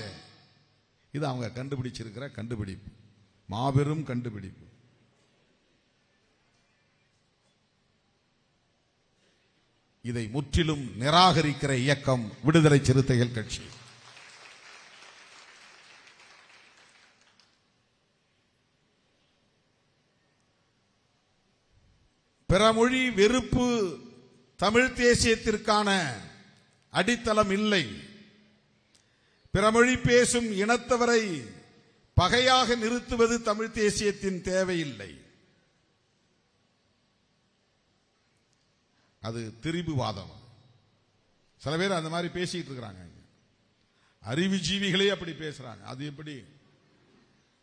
இது அவங்க கண்டுபிடிச்சிருக்கிற கண்டுபிடிப்பு, மாபெரும் கண்டுபிடிப்பு. இதை முற்றிலும் நிராகரிக்கிற இயக்கம் விடுதலை சிறுத்தைகள் கட்சி. பிறமொழி வெறுப்பு தமிழ் தேசியத்திற்கான அடித்தளம் இல்லை. பிறமொழி பேசும் இனத்தவரை பகையாக நிறுத்துவது தமிழ் தேசியத்தின் தேவையில்லை. அது திரிபுவாதம். சில பேர் அந்த மாதிரி பேசிட்டு இருக்கிறாங்க. அறிவுஜீவிகளே அப்படி பேசுறாங்க. அது எப்படி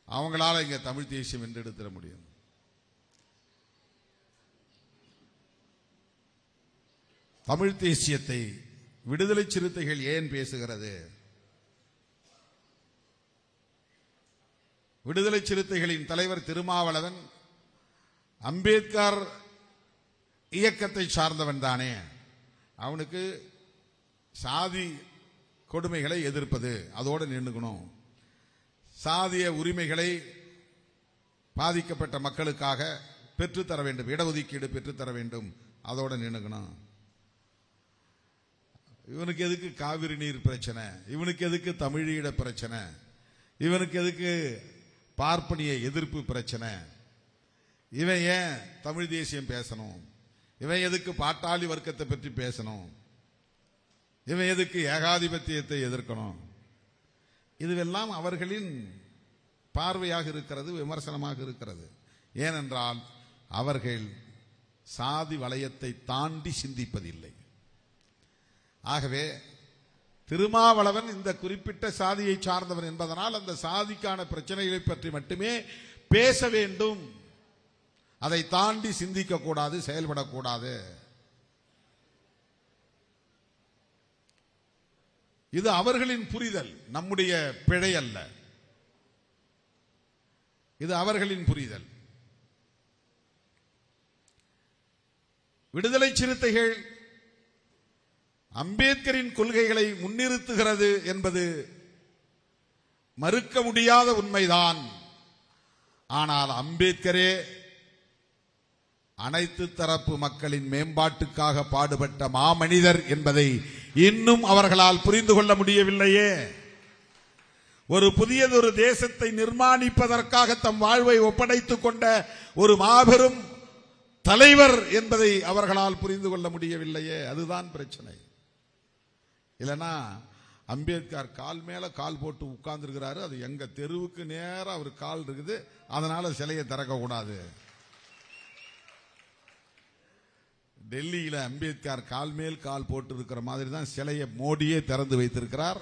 அவங்களால இங்க தமிழ் தேசியம் என்று எடுத்துட முடியும்? தமிழ் தேசியத்தை விடுதலை சிறுத்தைகள் ஏன் பேசுகிறது? விடுதலை சிறுத்தைகளின் தலைவர் திருமாவளவன் அம்பேத்கர் இயக்கத்தை சார்ந்தவன் தானே. அவனுக்கு சாதி கொடுமைகளை எதிர்ப்பது அதோடு நின்றுக்கணும். சாதிய உரிமைகளை பாதிக்கப்பட்ட மக்களுக்காக பெற்றுத்தர வேண்டும், இடஒதுக்கீடு பெற்றுத்தர வேண்டும், அதோடு நின்றுக்கணும். இவனுக்கு எதுக்கு காவிரி நீர் பிரச்சனை? இவனுக்கு எதுக்கு தமிழீழ பிரச்சனை? இவனுக்கு எதுக்கு பார்ப்பனிய எதிர்ப்பு பிரச்சனை? இவன் ஏன் தமிழ் தேசியம் பேசணும்? இவன் எதுக்கு பாட்டாளி வர்க்கத்தை பற்றி பேசணும்? இவன் எதுக்கு ஏகாதிபத்தியத்தை எதிர்க்கணும்? இதுவெல்லாம் அவர்களின் பார்வையாக இருக்கிறது, விமர்சனமாக இருக்கிறது. ஏனென்றால் அவர்கள் சாதி வளையத்தை தாண்டி சிந்திப்பதில்லை. ஆகவே திருமாவளவன் இந்த குறிப்பிட்ட சாதியை சார்ந்தவன் என்பதனால் அந்த சாதிக்கான பிரச்சனைகளை பற்றி மட்டுமே பேச வேண்டும். அதை தாண்டி சிந்திக்க கூடாது, செயல்படக்கூடாது. இது அவர்களின் புரிதல், நம்முடைய பிழை அல்ல. இது அவர்களின் புரிதல். விடுதலை சிறுத்தைகள் அம்பேத்கரின் கொள்கைகளை முன்னிறுத்துகிறது என்பது மறுக்க முடியாத உண்மைதான். ஆனால் அம்பேத்கரே அனைத்து தரப்பு மக்களின் மேம்பாட்டுக்காக பாடுபட்ட மாமனிதர் என்பதை இன்னும் அவர்களால் புரிந்து கொள்ள முடியவில்லையே. ஒரு புதியதொரு தேசத்தை நிர்மாணிப்பதற்காக தம் வாழ்வை ஒப்படைத்துக் கொண்ட ஒரு மாபெரும் தலைவர் என்பதை அவர்களால் புரிந்து கொள்ள முடியவில்லையே. அதுதான் பிரச்சனை. இல்லைன்னா அம்பேத்கர் கால் மேல கால் போட்டு உட்கார்ந்து இருக்கிறாரு, அது எங்க தெருவுக்கு நேரம் அவர் கால் இருக்குது, அதனால சிலையை திறக்க கூடாது. டெல்லியில அம்பேத்கர் கால் மேல் கால் போட்டு இருக்கிற மாதிரி தான் சிலையை மோடியே திறந்து வைத்திருக்கிறார்.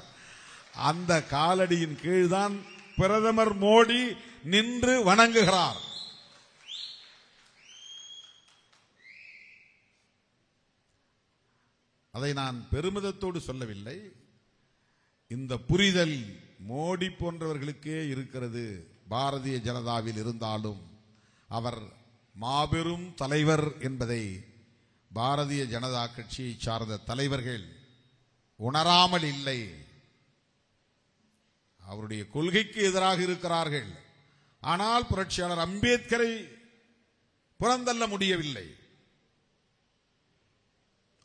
அந்த காலடியின் கீழ்தான் பிரதமர் மோடி நின்று வணங்குகிறார். அதை நான் பெருமிதத்தோடு சொல்லவில்லை. இந்த புரிதல் மோடி போன்றவர்களுக்கே இருக்கிறது. பாரதிய ஜனதாவில் இருந்தாலும் அவர் மாபெரும் தலைவர் என்பதை பாரதிய ஜனதா கட்சியை சார்ந்த தலைவர்கள் உணராமல் இல்லை. அவருடைய கொள்கைக்கு எதிராக இருக்கிறார்கள். ஆனால் புரட்சியாளர் அம்பேத்கரை புறந்தள்ள முடியவில்லை.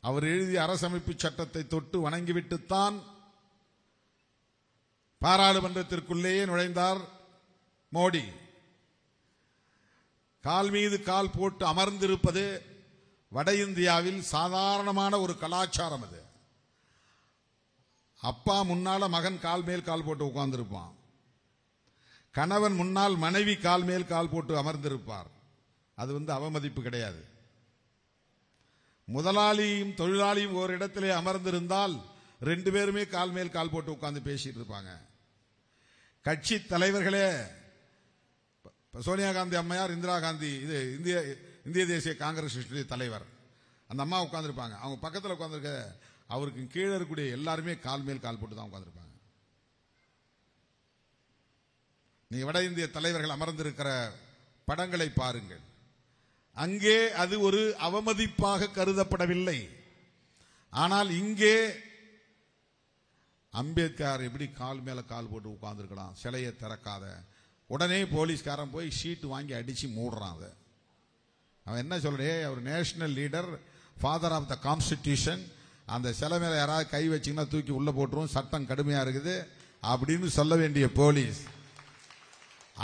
அவர் எழுதிய அரசமைப்பு சட்டத்தை தொட்டு வணங்கிவிட்டுத்தான் பாராளுமன்றத்திற்குள்ளேயே நுழைந்தார் மோடி. கால் மீது கால் போட்டு அமர்ந்திருப்பது வட இந்தியாவில் சாதாரணமான ஒரு கலாச்சாரம். அது அப்பா முன்னால மகன் கால் மேல் கால் போட்டு உட்கார்ந்திருப்பான். கணவன் முன்னால் மனைவி கால் மேல் கால் போட்டு அமர்ந்திருப்பார். அது அவமதிப்பு கிடையாது. முதலாளியும் தொழிலாளியும் ஒரு இடத்திலே அமர்ந்திருந்தால் ரெண்டு பேருமே கால் மேல் கால் போட்டு உட்கார்ந்து பேசிட்டு இருப்பாங்க. கட்சி தலைவர்களே, சோனியா காந்தி அம்மையார், இந்திரா காந்தி, இது இந்திய தேசிய காங்கிரஸ் தலைவர், அந்த அம்மா உட்கார்ந்துருப்பாங்க. அவங்க பக்கத்தில் உட்கார்ந்துருக்க அவருக்கு கீழே இருக்கக்கூடிய எல்லாருமே கால் மேல் கால் போட்டு தான் உட்கார்ந்துருப்பாங்க. நீ வட இந்திய தலைவர்கள் அமர்ந்திருக்கிற படங்களை பாருங்கள். அங்கே அது ஒரு அவமதிப்பாக கருதப்படவில்லை. ஆனால் இங்கே அம்பேத்கர் எப்படி கால் மேல கால் போட்டு உட்கார்ந்துருக்கலாம், சிலையை திறக்காத. உடனே போலீஸ்காரன் போய் ஷீட் வாங்கி அடிச்சு மூடுறான். அதை அவன் என்ன சொல்றே, அவர் national leader, father of the constitution, அந்த சிலை மேல யாராவது கை வச்சிங்கன்னா தூக்கி உள்ள போட்டுரும், சட்டம் கடுமையா இருக்குது அப்படின்னு சொல்ல வேண்டிய போலீஸ்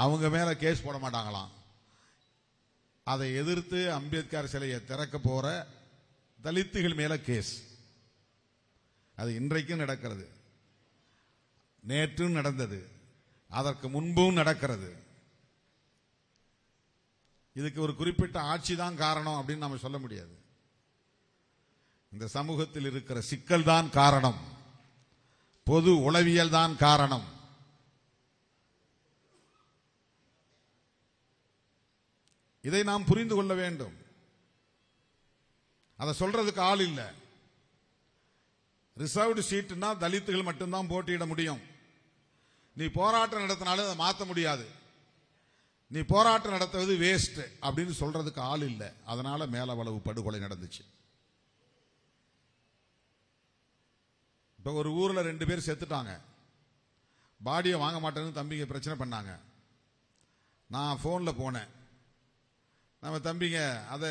அவங்க மேல கேஸ் போட மாட்டாங்களாம். அதை எதிர்த்து அம்பேத்கர் சிலையை திறக்க போற தலித்துகள் மேல கேஸ். அது இன்றைக்கும் நடக்கிறது, நேற்றும் நடந்தது, அதற்கு முன்பும் நடக்கிறது. இதுக்கு ஒரு குறிப்பிட்ட ஆட்சி தான் காரணம் அப்படின்னு நம்ம சொல்ல முடியாது. இந்த சமூகத்தில் இருக்கிற சிக்கல் தான் காரணம், பொது உளவியல் தான் காரணம். இதை நாம் புரிந்து கொள்ள வேண்டும். அதை சொல்றதுக்கு ஆள் இல்லை. ரிசர்வ்டு சீட்னா தலித்துகள் மட்டும்தான் போட்டியிட முடியும். நீ போராட்டம் நடத்தினாலும் அதை மாற்ற முடியாது. நீ போராட்டம் நடத்துவது வேஸ்ட் அப்படின்னு சொல்றதுக்கு ஆள் இல்லை. அதனால மேலவளவு படுகொலை நடந்துச்சு. இப்ப ஒரு ஊர்ல 2 பேர் செத்துட்டாங்க. பாடியை வாங்க மாட்டேன்னு தம்பிங்க பிரச்சனை பண்ணாங்க. நான் போன்ல போனேன். நம்ம தம்பிங்க அதை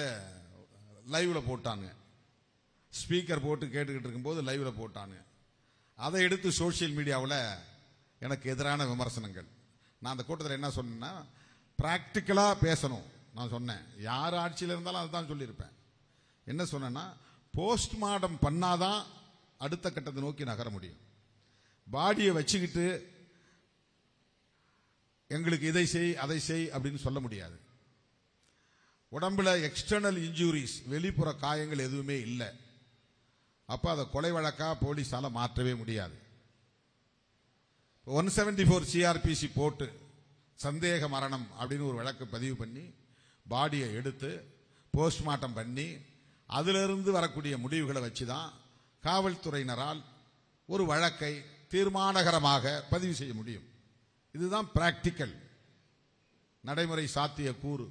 லைவ்ல போட்டாங்க. ஸ்பீக்கர் போட்டு கேட்டுக்கிட்டு இருக்கும்போது லைவ்ல போட்டாங்க. அதை எடுத்து சோசியல் மீடியாவில் எனக்கு எதிரான விமர்சனங்கள். நான் அந்த கூட்டத்தில் என்ன சொன்னேன்னா, பிராக்டிக்கலா பேசணும். நான் சொன்னேன், யார் ஆட்சியில் இருந்தாலும் அதுதான் சொல்லியிருப்பேன். என்ன சொன்னேன்னா, போஸ்ட்மார்ட்டம் பண்ணாதான் அடுத்த கட்டத்தை நோக்கி நகர முடியும். பாடியை வச்சுக்கிட்டு எங்களுக்கு இதை செய் அதை செய் அப்படின்னு சொல்ல முடியாது. உடம்புல எக்ஸ்டர்னல் இன்ஜூரிஸ், வெளிப்புற காயங்கள் எதுவுமே இல்லை. அப்ப அதை கொலை வழக்கா போலீஸால மாற்றவே முடியாது. 174 CRPC போட்டு சந்தேக மரணம் அப்படின்னு ஒரு வழக்கு பதிவு பண்ணி பாடியை எடுத்து போஸ்ட்மார்ட்டம் பண்ணி அதிலிருந்து வரக்கூடிய முடிவுகளை வச்சுதான் காவல்துறையினரால் ஒரு வழக்கை தீர்மானகரமாக பதிவு செய்ய முடியும். இதுதான் பிராக்டிக்கல், நடைமுறை சாத்திய கூறு.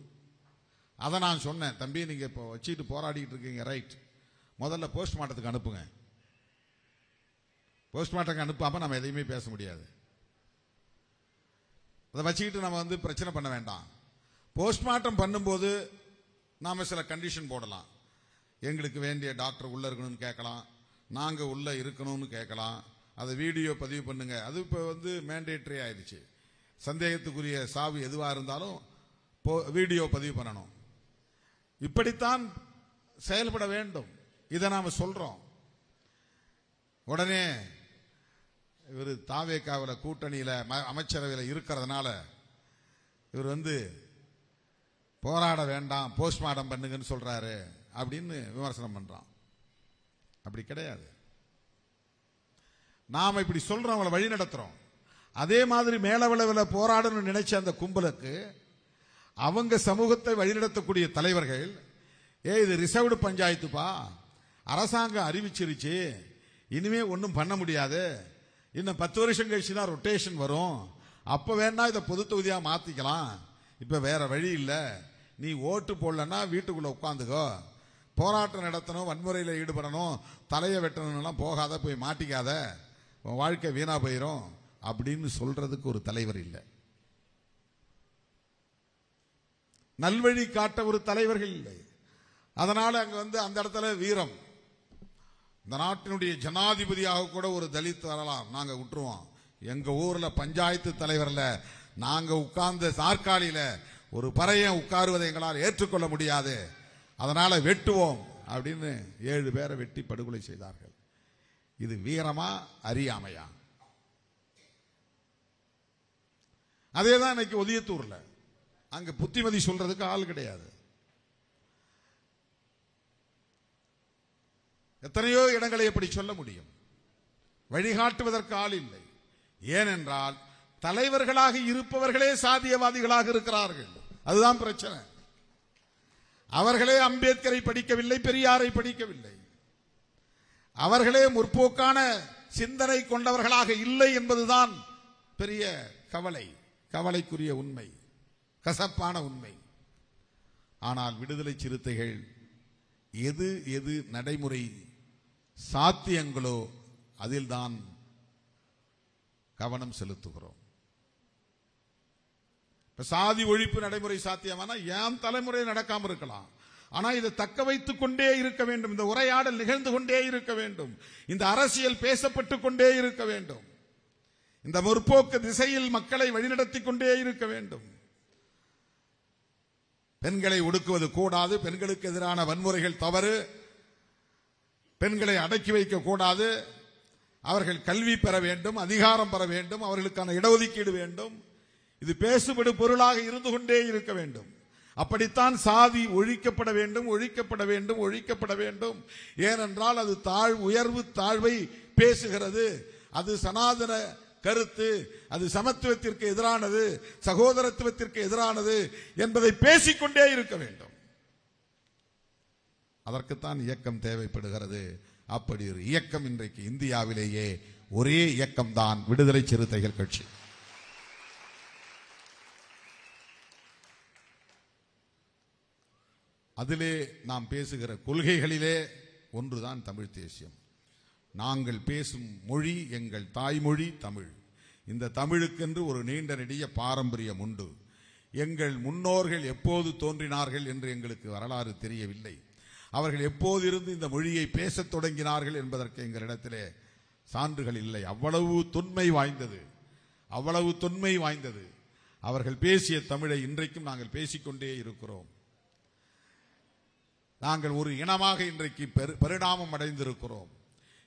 அதை நான் சொன்னேன், தம்பி நீங்க இப்போ வச்சுட்டு போராடிட்டு இருக்கீங்க, ரைட், முதல்ல போஸ்ட்மார்ட்டத்துக்கு அனுப்புங்க. போஸ்ட்மார்ட்டம் அனுப்பாம நம்ம எதையுமே பேச முடியாது. அதை வச்சுக்கிட்டு நம்ம பிரச்சனை பண்ண வேண்டாம். போஸ்ட்மார்ட்டம் பண்ணும்போது நாம சில கண்டிஷன் போடலாம். எங்களுக்கு வேண்டிய டாக்டர் உள்ள இருக்கணும்னு கேட்கலாம், நாங்க உள்ள இருக்கணும்னு கேட்கலாம், அதை வீடியோ பதிவு பண்ணுங்க. அது இப்போ மேண்டேட்டரி ஆயிடுச்சு. சந்தேகத்துக்குரிய சாவு எதுவா இருந்தாலும் வீடியோ பதிவு பண்ணணும். இப்படித்தான் செயல்பட வேண்டும். இதை நாம சொல்றோம். உடனே இவர் தாவேகாவில் கூட்டணியில அமைச்சரவையில் இருக்கிறதுனால இவர் போராட வேண்டாம், போஸ்ட்மார்ட்டம் பண்ணுங்கன்னு சொல்றாரு அப்படின்னு விமர்சனம் பண்றான். அப்படி கிடையாது. நாம இப்படி சொல்றோம், அவங்களை வழி நடத்துறோம். அதே மாதிரி மேலவளவில் போராடணும்னு நினைச்ச அந்த கும்பலுக்கு அவங்க சமூகத்தை வழிநடத்தக்கூடிய தலைவர்கள், இது ரிசர்வ்டு பஞ்சாயத்துப்பா, அரசாங்கம் அறிவிச்சிருச்சு, இனிமே ஒன்றும் பண்ண முடியாது, இன்னும் 10 வருஷம் கழிச்சு தான் ரொட்டேஷன் வரும், அப்ப வேணா இதை பொது தொகுதியா மாத்திக்கலாம், இப்ப வேற வழி இல்லை, நீ ஓட்டு போடலன்னா வீட்டுக்குள்ள உட்காந்துக்கோ, போராட்டம் நடத்தணும், வன்முறையில் ஈடுபடணும், தலையை வெட்டணும் போகாத, போய் மாட்டிக்காத, வாழ்க்கை வீணா போயிரும் அப்படின்னு சொல்றதுக்கு ஒரு தலைவர் இல்லை. நல்வழி காட்ட ஒரு தலைவர்கள் இல்லை. அதனால அங்க அந்த இடத்துல வீரம். இந்த நாட்டினுடைய ஜனாதிபதியாக கூட ஒரு தலித் வரலாம், நாங்க விட்டுருவோம். எங்க ஊர்ல பஞ்சாயத்து தலைவர்ல நாங்க உட்கார்ந்த நாற்காலியில ஒரு பறையன் உட்காருவதை எங்களால் ஏற்றுக்கொள்ள முடியாது, அதனால வெட்டுவோம் அப்படின்னு 7 பேரை வெட்டி படுகொலை செய்தார்கள். இது வீரமா அறியாமையா? அதேதான் இன்னைக்கு ஒதியத்தூர்ல. அங்க புத்திமதி சொல்றதுக்கு ஆள் கிடையாது. எத்தனையோ இடங்களை எப்படி சொல்ல முடியும்? வழிகாட்டுவதற்கு ஆள் இல்லை. ஏனென்றால் தலைவர்களாக இருப்பவர்களே சாதியவாதிகளாக இருக்கிறார்கள். அதுதான் பிரச்சனை. அவர்களே அம்பேத்கரை படிக்கவில்லை, பெரியாரை படிக்கவில்லை. அவர்களே முற்போக்கான சிந்தனை கொண்டவர்களாக இல்லை என்பதுதான் பெரிய கவலைக்குரிய உண்மை, கசப்பான உண்மை. ஆனால் விடுதலை சிறுத்தைகள் எது நடைமுறை சாத்தியங்களோ அதில்தான் கவனம் செலுத்துகிறோம். இப்ப சாதி ஒழிப்பு நடைமுறை சாத்தியமானா ஏன் தலைமுறை நடக்காம இருக்கலாம். ஆனா இதை தக்க வைத்துக் கொண்டே இருக்க வேண்டும். இந்த உரையாடல் நிகழ்ந்து கொண்டே இருக்க வேண்டும். இந்த அரசியல் பேசப்பட்டுக் கொண்டே இருக்க வேண்டும். இந்த முற்போக்கு திசையில் மக்களை வழிநடத்தி கொண்டே இருக்க வேண்டும். பெண்களை ஒடுக்குவது கூடாது. பெண்களுக்கு எதிரான வன்முறைகள் தவறு. பெண்களை அடக்கி வைக்க கூடாது. அவர்கள் கல்வி பெற வேண்டும், அதிகாரம் பெற வேண்டும், அவர்களுக்கான இடஒதுக்கீடு வேண்டும். இது பேசுபடு பொருளாக இருந்து கொண்டே இருக்க வேண்டும். அப்படித்தான் சாதி ஒழிக்கப்பட வேண்டும், ஒழிக்கப்பட வேண்டும், ஒழிக்கப்பட வேண்டும். ஏனென்றால் அது உயர்வு தாழ்வை பேசுகிறது. அது சனாதன கருத்து, அது சமத்துவத்திற்கு எதிரானது, சகோதரத்துவத்திற்கு எதிரானது என்பதை பேசிக்கொண்டே இருக்க வேண்டும். அதற்குத்தான் இயக்கம் தேவைப்படுகிறது. அப்படி ஒரு இயக்கம் இன்றைக்கு இந்தியாவிலேயே ஒரே இயக்கம் தான் விடுதலை சிறுத்தைகள் கட்சி. அதிலே நாம் பேசுகிற கொள்கைகளிலே ஒன்றுதான் தமிழ் தேசியம். நாங்கள் பேசும் மொழி எங்கள் தாய்மொழி தமிழ். இந்த தமிழுக்கென்று ஒரு நீண்ட நெடிய பாரம்பரியம் உண்டு. எங்கள் முன்னோர்கள் எப்போது தோன்றினார்கள் என்று எங்களுக்கு வரலாறு தெரியவில்லை. அவர்கள் எப்போது இருந்து இந்த மொழியை பேசத் தொடங்கினார்கள் என்பதற்கு எங்களிடத்திலே சான்றுகள் இல்லை. அவ்வளவு தொன்மை வாய்ந்தது, அவ்வளவு தொன்மை வாய்ந்தது. அவர்கள் பேசிய தமிழை இன்றைக்கும் நாங்கள் பேசிக்கொண்டே இருக்கிறோம். நாங்கள் ஒரு இனமாக இன்றைக்கு பரிணாமம் அடைந்திருக்கிறோம்.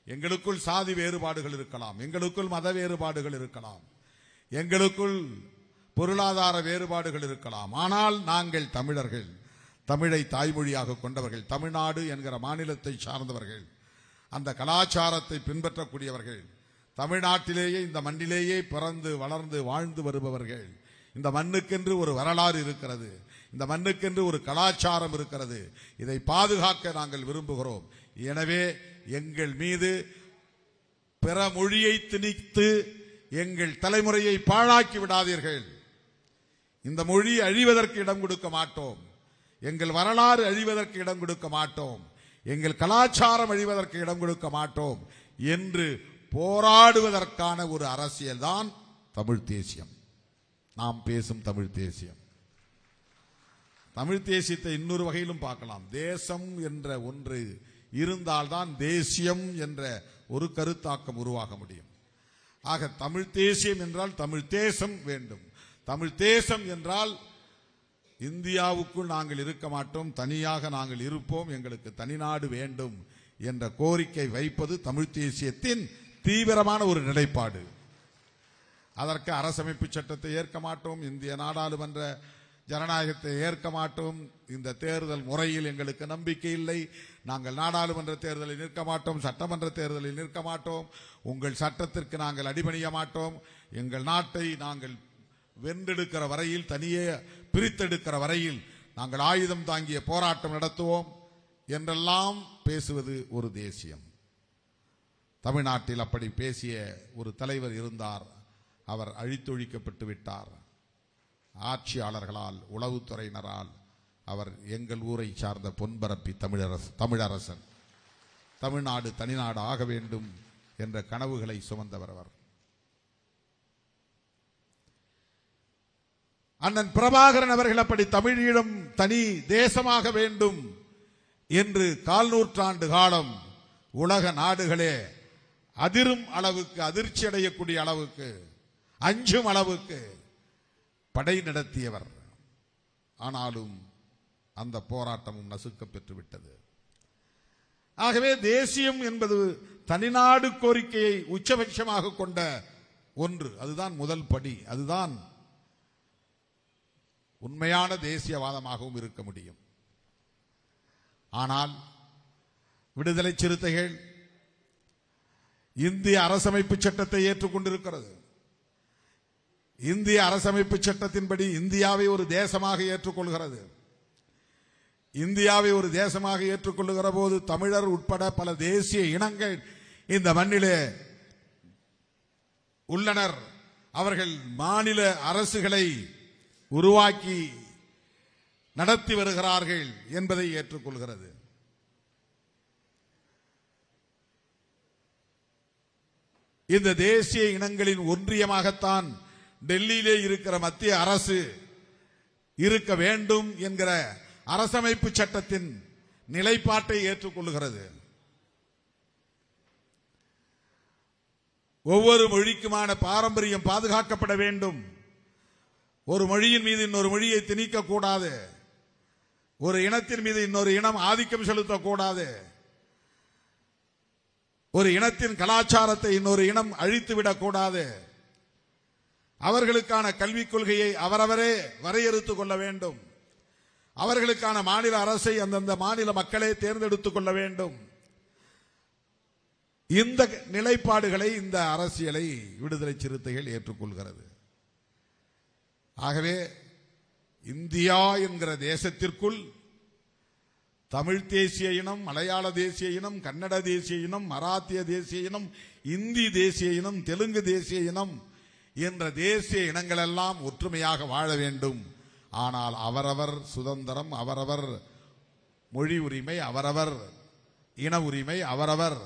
எங்களுக்குள் சாதி வேறுபாடுகள் இருக்கலாம், எங்களுக்குள் மத வேறுபாடுகள் இருக்கலாம், எங்களுக்குள் பொருளாதார வேறுபாடுகள் இருக்கலாம். ஆனால் நாங்கள் தமிழர்கள், தமிழை தாய்மொழியாக கொண்டவர்கள், தமிழ்நாடு என்கிற மாநிலத்தை சார்ந்தவர்கள், அந்த கலாச்சாரத்தை பின்பற்றக்கூடியவர்கள், தமிழ்நாட்டிலேயே இந்த மண்ணிலேயே பிறந்து வளர்ந்து வாழ்ந்து வருபவர்கள். இந்த மண்ணுக்கென்று ஒரு வரலாறு இருக்கிறது, இந்த மண்ணுக்கென்று ஒரு கலாச்சாரம் இருக்கிறது. இதை பாதுகாக்க நாங்கள் விரும்புகிறோம். எனவே எங்கள் மீது பிற மொழியை திணித்து எங்கள் தலைமுறையை பாழாக்கி விடாதீர்கள். இந்த மொழி அழிவதற்கு இடம் கொடுக்க மாட்டோம், எங்கள் வரலாறு அழிவதற்கு இடம் கொடுக்க மாட்டோம், எங்கள் கலாச்சாரம் அழிவதற்கு இடம் கொடுக்க மாட்டோம் என்று போராடுவதற்கான ஒரு அரசியல் தான் தமிழ் தேசியம். நாம் பேசும் தமிழ் தேசியம். தமிழ் தேசியத்தை இன்னொரு வகையிலும் பார்க்கலாம். தேசம் என்ற ஒன்று இருந்தால்தான் தேசியம் என்ற ஒரு கருத்தாக்கம் உருவாக முடியும். ஆக தமிழ் தேசியம் என்றால் தமிழ் தேசம் வேண்டும். தமிழ் தேசம் என்றால் இந்தியாவுக்குள் நாங்கள் இருக்க மாட்டோம், தனியாக நாங்கள் இருப்போம், எங்களுக்கு தனிநாடு வேண்டும் என்ற கோரிக்கை வைப்பது தமிழ் தேசியத்தின் தீவிரமான ஒரு நிலைப்பாடு. அதற்கு அரசமைப்பு சட்டத்தை ஏற்க மாட்டோம், இந்திய நாடாளுமன்ற ஜனநாயகத்தை ஏற்க மாட்டோம், இந்த தேர்தல் முறையில் எங்களுக்கு நம்பிக்கை இல்லை, நாங்கள் நாடாளுமன்ற தேர்தலில் நிற்க மாட்டோம், சட்டமன்ற தேர்தலில் நிற்க மாட்டோம், உங்கள் சட்டத்திற்கு நாங்கள் அடிபணிய மாட்டோம், எங்கள் நாட்டை நாங்கள் வென்றெடுக்கிற வரையில், தனியே பிரித்தெடுக்கிற வரையில் நாங்கள் ஆயுதம் தாங்கிய போராட்டம் நடத்துவோம் என்றெல்லாம் பேசுவது ஒரு தேசியம். தமிழ்நாட்டில் அப்படி பேசிய ஒரு தலைவர் இருந்தார். அவர் அழித்தொழிக்கப்பட்டு விட்டார். ஆட்சியாளர்களால், உளவுத்துறையினரால். அவர் எங்கள் ஊரை சார்ந்த பொன்பரப்பி தமிழரசன். தமிழ்நாடு தனிநாடு ஆக வேண்டும் என்ற கனவுகளை சுமந்தவர் அவர். அண்ணன் பிரபாகரன் அவர்கள் அப்படி தமிழீழம் தனி தேசமாக வேண்டும் என்று 400 காலம் உலக நாடுகளே அதிரும் அளவுக்கு, அதிர்ச்சி அடையக்கூடிய அளவுக்கு, அஞ்சும் அளவுக்கு படை நடத்தியவர். ஆனாலும் அந்த போராட்டமும் நசுக்க பெற்றுவிட்டது. ஆகவே தேசியம் என்பது தனிநாடு கோரிக்கையை உச்சபட்சமாக கொண்ட ஒன்று. அதுதான் முதல் படி. அதுதான் உண்மையான தேசியவாதமாகவும் இருக்க முடியும். ஆனால் விடுதலை சிறுத்தைகள் இந்திய அரசமைப்பு சட்டத்தை ஏற்றுக்கொண்டிருக்கிறது. இந்திய அரசமைப்பு சட்டத்தின்படி இந்தியாவை ஒரு தேசமாக ஏற்றுக்கொள்கிறது. இந்தியாவை ஒரு தேசமாக ஏற்றுக்கொள்ளுகிற போது தமிழர் உட்பட பல தேசிய இனங்கள் இந்த மண்ணிலே உள்ளனர். அவர்கள் மாநில அரசுகளை உருவாக்கி நடத்தி வருகிறார்கள் என்பதை ஏற்றுக்கொள்கிறது. இந்த தேசிய இனங்களின் ஒன்றியமாகத்தான் டெல்லியிலே இருக்கிற மத்திய அரசு இருக்க வேண்டும் என்கிற அரசமைப்பு சட்டத்தின் நிலைப்பாட்டை ஏற்றுக்கொள்கிறது. ஒவ்வொரு மொழிக்குமான பாரம்பரியம் பாதுகாக்கப்பட வேண்டும். ஒரு மொழியின் மீது இன்னொரு மொழியை திணிக்க கூடாது. ஒரு இனத்தின் மீது இன்னொரு இனம் ஆதிக்கம் செலுத்தக்கூடாது. ஒரு இனத்தின் கலாச்சாரத்தை இன்னொரு இனம் அழித்துவிடக் கூடாது. அவர்களுக்கான கல்விக் கொள்கையை அவரவரே வரையறுத்துக் கொள்ள வேண்டும். அவர்களுக்கான மாநில அரசை அந்தந்த மாநில மக்களே தேர்ந்தெடுத்துக் கொள்ள வேண்டும். இந்த நிலைப்பாடுகளை, இந்த அரசியலை விடுதலை சிறுத்தைகள் ஏற்றுக்கொள்கிறது. ஆகவே இந்தியா என்கிற தேசத்திற்குள் தமிழ் தேசிய இனம், மலையாள தேசிய இனம், கன்னட தேசிய இனம், மராத்திய தேசிய இனம், இந்தி தேசிய இனம், தெலுங்கு தேசிய இனம் என்ற தேசிய இனங்கள் எல்லாம் ஒற்றுமையாக வாழ வேண்டும். ஆனால் அவரவர் சுதந்திரம், அவரவர் மொழி உரிமை, அவரவர் இன உரிமை, அவரவர்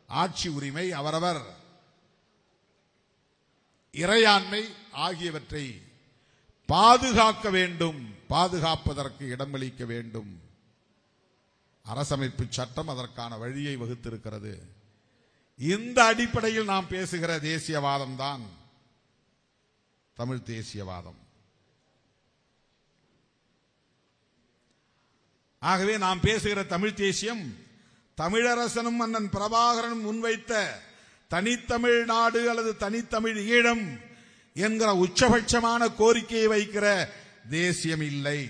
ஆட்சி உரிமை, அவரவர் இறையாண்மை ஆகியவற்றை பாதுகாக்க வேண்டும். பாதுகாப்பதற்கு இடமளிக்க வேண்டும். அரசமைப்பு சட்டம் அதற்கான வழியை வகுத்திருக்கிறது. இந்த அடிப்படையில் நாம் பேசுகிற தேசியவாதம் தான் தமிழ் தேசியவாதம். ஆகவே நாம் பேசுகிற தமிழ் தேசியம் தமிழரசனும் மன்னன் பிரபாகரனும் முன்வைத்த தனித்தமிழ்நாடு அல்லது தனித்தமிழ் ஈழம் என்கிற உச்சபட்சமான கோரிக்கையை வைக்கிற தேசியம் இல்லை.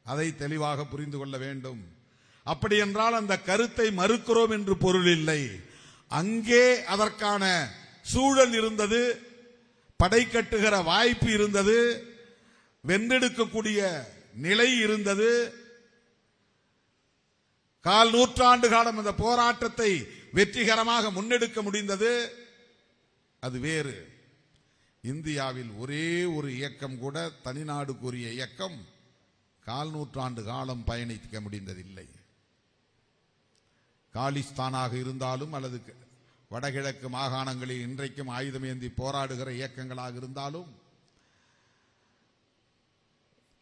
அதை தெளிவாக புரிந்து கொள்ள வேண்டும். அப்படி என்றால் அந்த கருத்தை மறுக்கிறோம் என்று பொருள் இல்லை. அங்கே அதற்கான சூழல் இருந்தது, படை கட்டுகிற வாய்ப்பு இருந்தது, வென்றெடுக்கக்கூடிய நிலை இருந்தது. 1/4 நூற்றாண்டு காலம் இந்த போராட்டத்தை வெற்றிகரமாக முன்னெடுக்க முடிந்தது. அது வேறு. இந்தியாவில் ஒரே ஒரு இயக்கம் கூட, தனிநாடு கோரிய இயக்கம், 1/4 நூற்றாண்டு காலம் பயணிக்க முடிந்ததில்லை. காலிஸ்தானாக இருந்தாலும் அல்லது வடகிழக்கு மாகாணங்களில் இன்றைக்கும் ஆயுதம் ஏந்தி போராடுகிற இயக்கங்களாக இருந்தாலும்,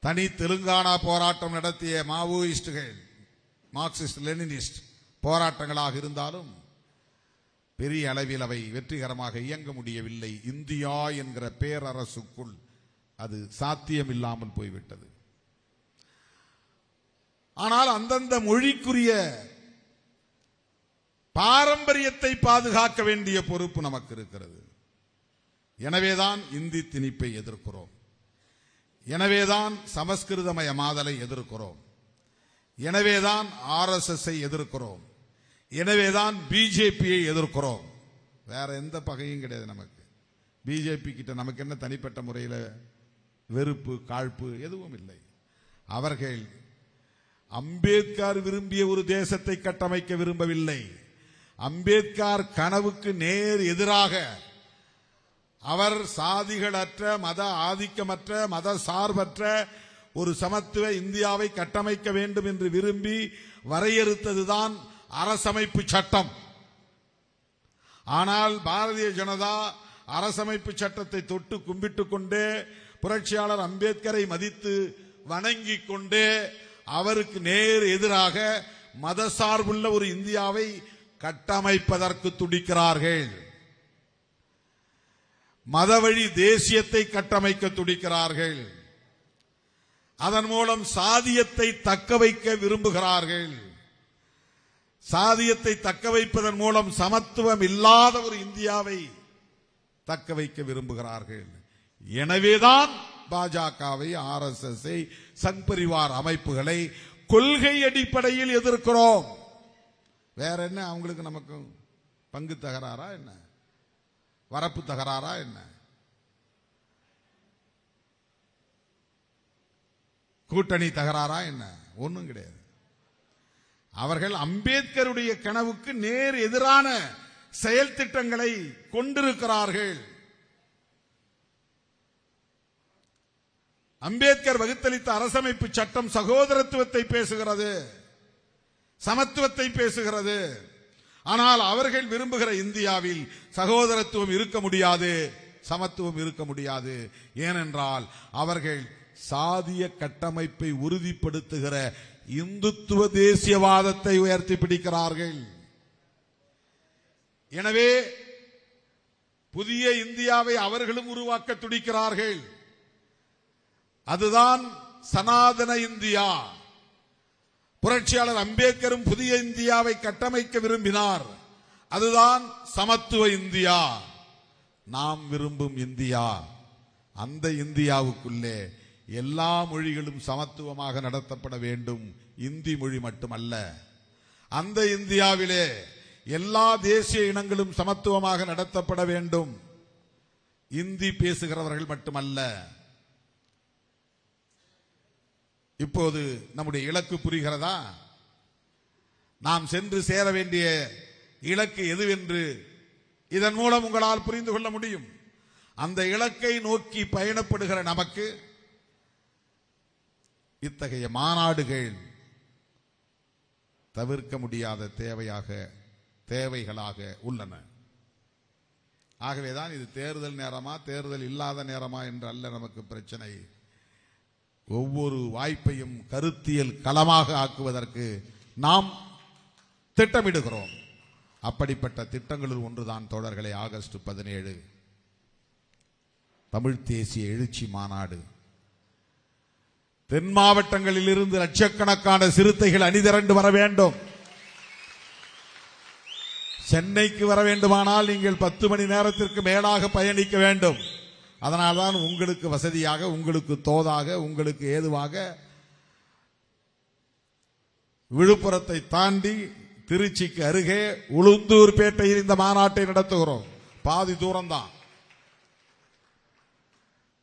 தனி தெலுங்கானா போராட்டம் நடத்திய மாவோயிஸ்டுகள், மார்க்சிஸ்ட் லெனினிஸ்ட் போராட்டங்களாக இருந்தாலும் பெரிய அளவில் அவை வெற்றிகரமாக இயங்க முடியவில்லை. இந்தியா என்கிற பேரரசுக்குள் அது சாத்தியமில்லாமல் போய்விட்டது. ஆனால் அந்தந்த மொழிக்குரிய பாரம்பரியத்தை பாதுகாக்க வேண்டிய பொறுப்பு நமக்கு இருக்கிறது. எனவேதான் இந்தி திணிப்பை எதிர்க்கிறோம். எனவேதான் சமஸ்கிருதமயமாதலை எதிர்க்கிறோம். எனவேதான் RSS எதிர்க்கிறோம். எனவேதான் பிஜேபியை எதிர்க்கிறோம். வேற எந்த பகையும் கிடையாது நமக்கு. பிஜேபி கிட்ட நமக்கு என்ன தனிப்பட்ட முறையில் வெறுப்பு, காழ்ப்பு எதுவும் இல்லை. அவர்கள் அம்பேத்கர் விரும்பிய ஒரு தேசத்தை கட்டமைக்க விரும்பவில்லை. அம்பேத்கர் கனவுக்கு நேர் எதிராக அவர் சாதிகளற்ற, மத ஆதிக்கமற்ற, மத சார்பற்ற ஒரு சமத்துவ இந்தியாவை கட்டமைக்க வேண்டும் என்று விரும்பி வரையறுத்ததுதான் அரசமைப்பு சட்டம். ஆனால் பாரதிய ஜனதா அரசமைப்பு சட்டத்தை தொட்டு கும்பிட்டுக் கொண்டே, புரட்சியாளர் அம்பேத்கரை மதித்து வணங்கிக் கொண்டே, அவருக்கு நேர் எதிராக மதசார்புள்ள ஒரு இந்தியாவை கட்டமைப்பதற்கு துடிக்கிறார்கள். மதவழி தேசியத்தை கட்டமைக்க துடிக்கிறார்கள். அதன் மூலம் சாதியத்தை தக்க வைக்க விரும்புகிறார்கள். சாதியத்தை தக்க வைப்பதன் மூலம் சமத்துவம் இல்லாத ஒரு இந்தியாவை தக்க வைக்க விரும்புகிறார்கள். எனவேதான் பாஜகவை, RSS-ஐ, சங் பரிவார் அமைப்புகளை கொள்கை அடிப்படையில் எதிர்க்கிறோம். வேற என்ன அவங்களுக்கு நமக்கு பங்கு தகராறா என்ன? வரப்பு தகராறா என்ன? கூட்டணி தகராறா என்ன? ஒன்றும் கிடையாது. அவர்கள் அம்பேத்கருடைய கனவுக்கு நேர் எதிரான செயல் திட்டங்களை கொண்டிருக்கிறார்கள். அம்பேத்கர் வகுத்தளித்த அரசமைப்பு சட்டம் சகோதரத்துவத்தை பேசுகிறது, சமத்துவத்தை பேசுகிறது. ஆனால் அவர்கள் விரும்புகிற இந்தியாவில் சகோதரத்துவம் இருக்க முடியாது, சமத்துவம் இருக்க முடியாது. ஏனென்றால் அவர்கள் சாதிய கட்டமைப்பை உறுதிப்படுத்துகிற இந்துத்துவ தேசியவாதத்தை உயர்த்தி பிடிக்கிறார்கள். எனவே புதிய இந்தியாவை அவர்களும் உருவாக்க துடிக்கிறார்கள். அதுதான் சனாதன இந்தியா. புரட்சியாளர் அம்பேத்கரும் புதிய இந்தியாவை கட்டமைக்க விரும்பினார். அதுதான் சமத்துவ இந்தியா. நாம் விரும்பும் இந்தியா, அந்த இந்தியாவுக்குள்ளே எல்லா மொழிகளும் சமத்துவமாக நடத்தப்பட வேண்டும். இந்தி மொழி மட்டுமல்ல, அந்த இந்தியாவிலே எல்லா தேசிய இனங்களும் சமத்துவமாக நடத்தப்பட வேண்டும். இந்தி பேசுகிறவர்கள் மட்டுமல்ல. இப்போது நம்முடைய இலக்கு புரிகிறதா? நாம் சென்று சேர வேண்டிய இலக்கு எதுவென்று இதன் மூலம் உங்களால் புரிந்து கொள்ள முடியும். அந்த இலக்கை நோக்கி பயணப்படுகிற நமக்கு இத்தகைய மாநாடுகள் தவிர்க்க முடியாத தேவைகளாக உள்ளன. ஆகவேதான் இது தேர்தல் நேரமா தேர்தல் இல்லாத நேரமா என்று அல்ல நமக்கு பிரச்சனை. ஒவ்வொரு வாய்ப்பையும் கருத்தியல் களமாக ஆக்குவதற்கு நாம் திட்டமிடுகிறோம். அப்படிப்பட்ட திட்டங்களில் ஒன்றுதான் தோழர்களே ஆகஸ்ட் 17 தமிழ் தேசிய எழுச்சி மாநாடு. தென் மாவட்டங்களில் இருந்து லட்சக்கணக்கான சிறுத்தைகள் அணிதிரண்டு வர வேண்டும். சென்னைக்கு வர வேண்டுமானால் நீங்கள் 10 மணி நேரத்திற்கு மேலாக பயணிக்க வேண்டும். அதனால்தான் உங்களுக்கு வசதியாக, உங்களுக்கு தோதாக, உங்களுக்கு ஏதுவாக விழுப்புரத்தை தாண்டி திருச்சிக்கு அருகே உளுந்தூர்பேட்டையில் இந்த மாநாட்டை நடத்துகிறோம். பாதி தூரம்தான்,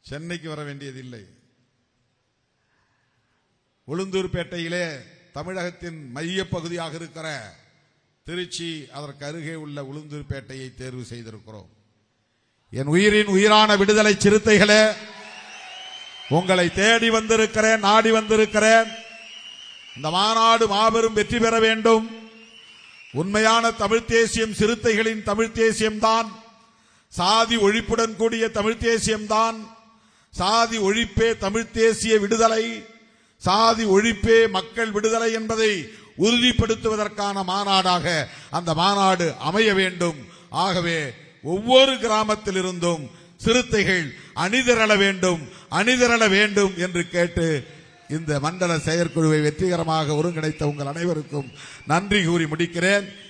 சென்னைக்கு வர வேண்டியதில்லை. உளுந்தூர்பேட்டையிலே தமிழகத்தின் மைய பகுதியாக இருக்கிற திருச்சி, அதற்கு அருகே உள்ள உளுந்தூர்பேட்டையை தேர்வு செய்திருக்கிறோம். என் உயிரின் உயிரான விடுதலை சிறுத்தைகளே, உங்களை தேடி வந்திருக்கிறேன், நாடி வந்திருக்கிறேன். இந்த மாநாடு மாபெரும் வெற்றி பெற வேண்டும். உண்மையான தமிழ் தேசியம் சிறுத்தைகளின் தமிழ் தேசியம்தான். சாதி ஒழிப்புடன் கூடிய தமிழ் தேசியம்தான். சாதி ஒழிப்பே தமிழ் தேசிய விடுதலை, சாதி ஒழிப்பே மக்கள் விடுதலை என்பதை உறுதிப்படுத்துவதற்கான மாநாடாக அந்த மாநாடு அமைய வேண்டும். ஆகவே ஒவ்வொரு கிராமத்திலிருந்தும் சிறுத்தைகள் அணிதிரள வேண்டும் என்று கேட்டு இந்த மண்டல செயற்குழுவை வெற்றிகரமாக ஒருங்கிணைத்த உங்கள் அனைவருக்கும் நன்றி கூறி முடிக்கிறேன்.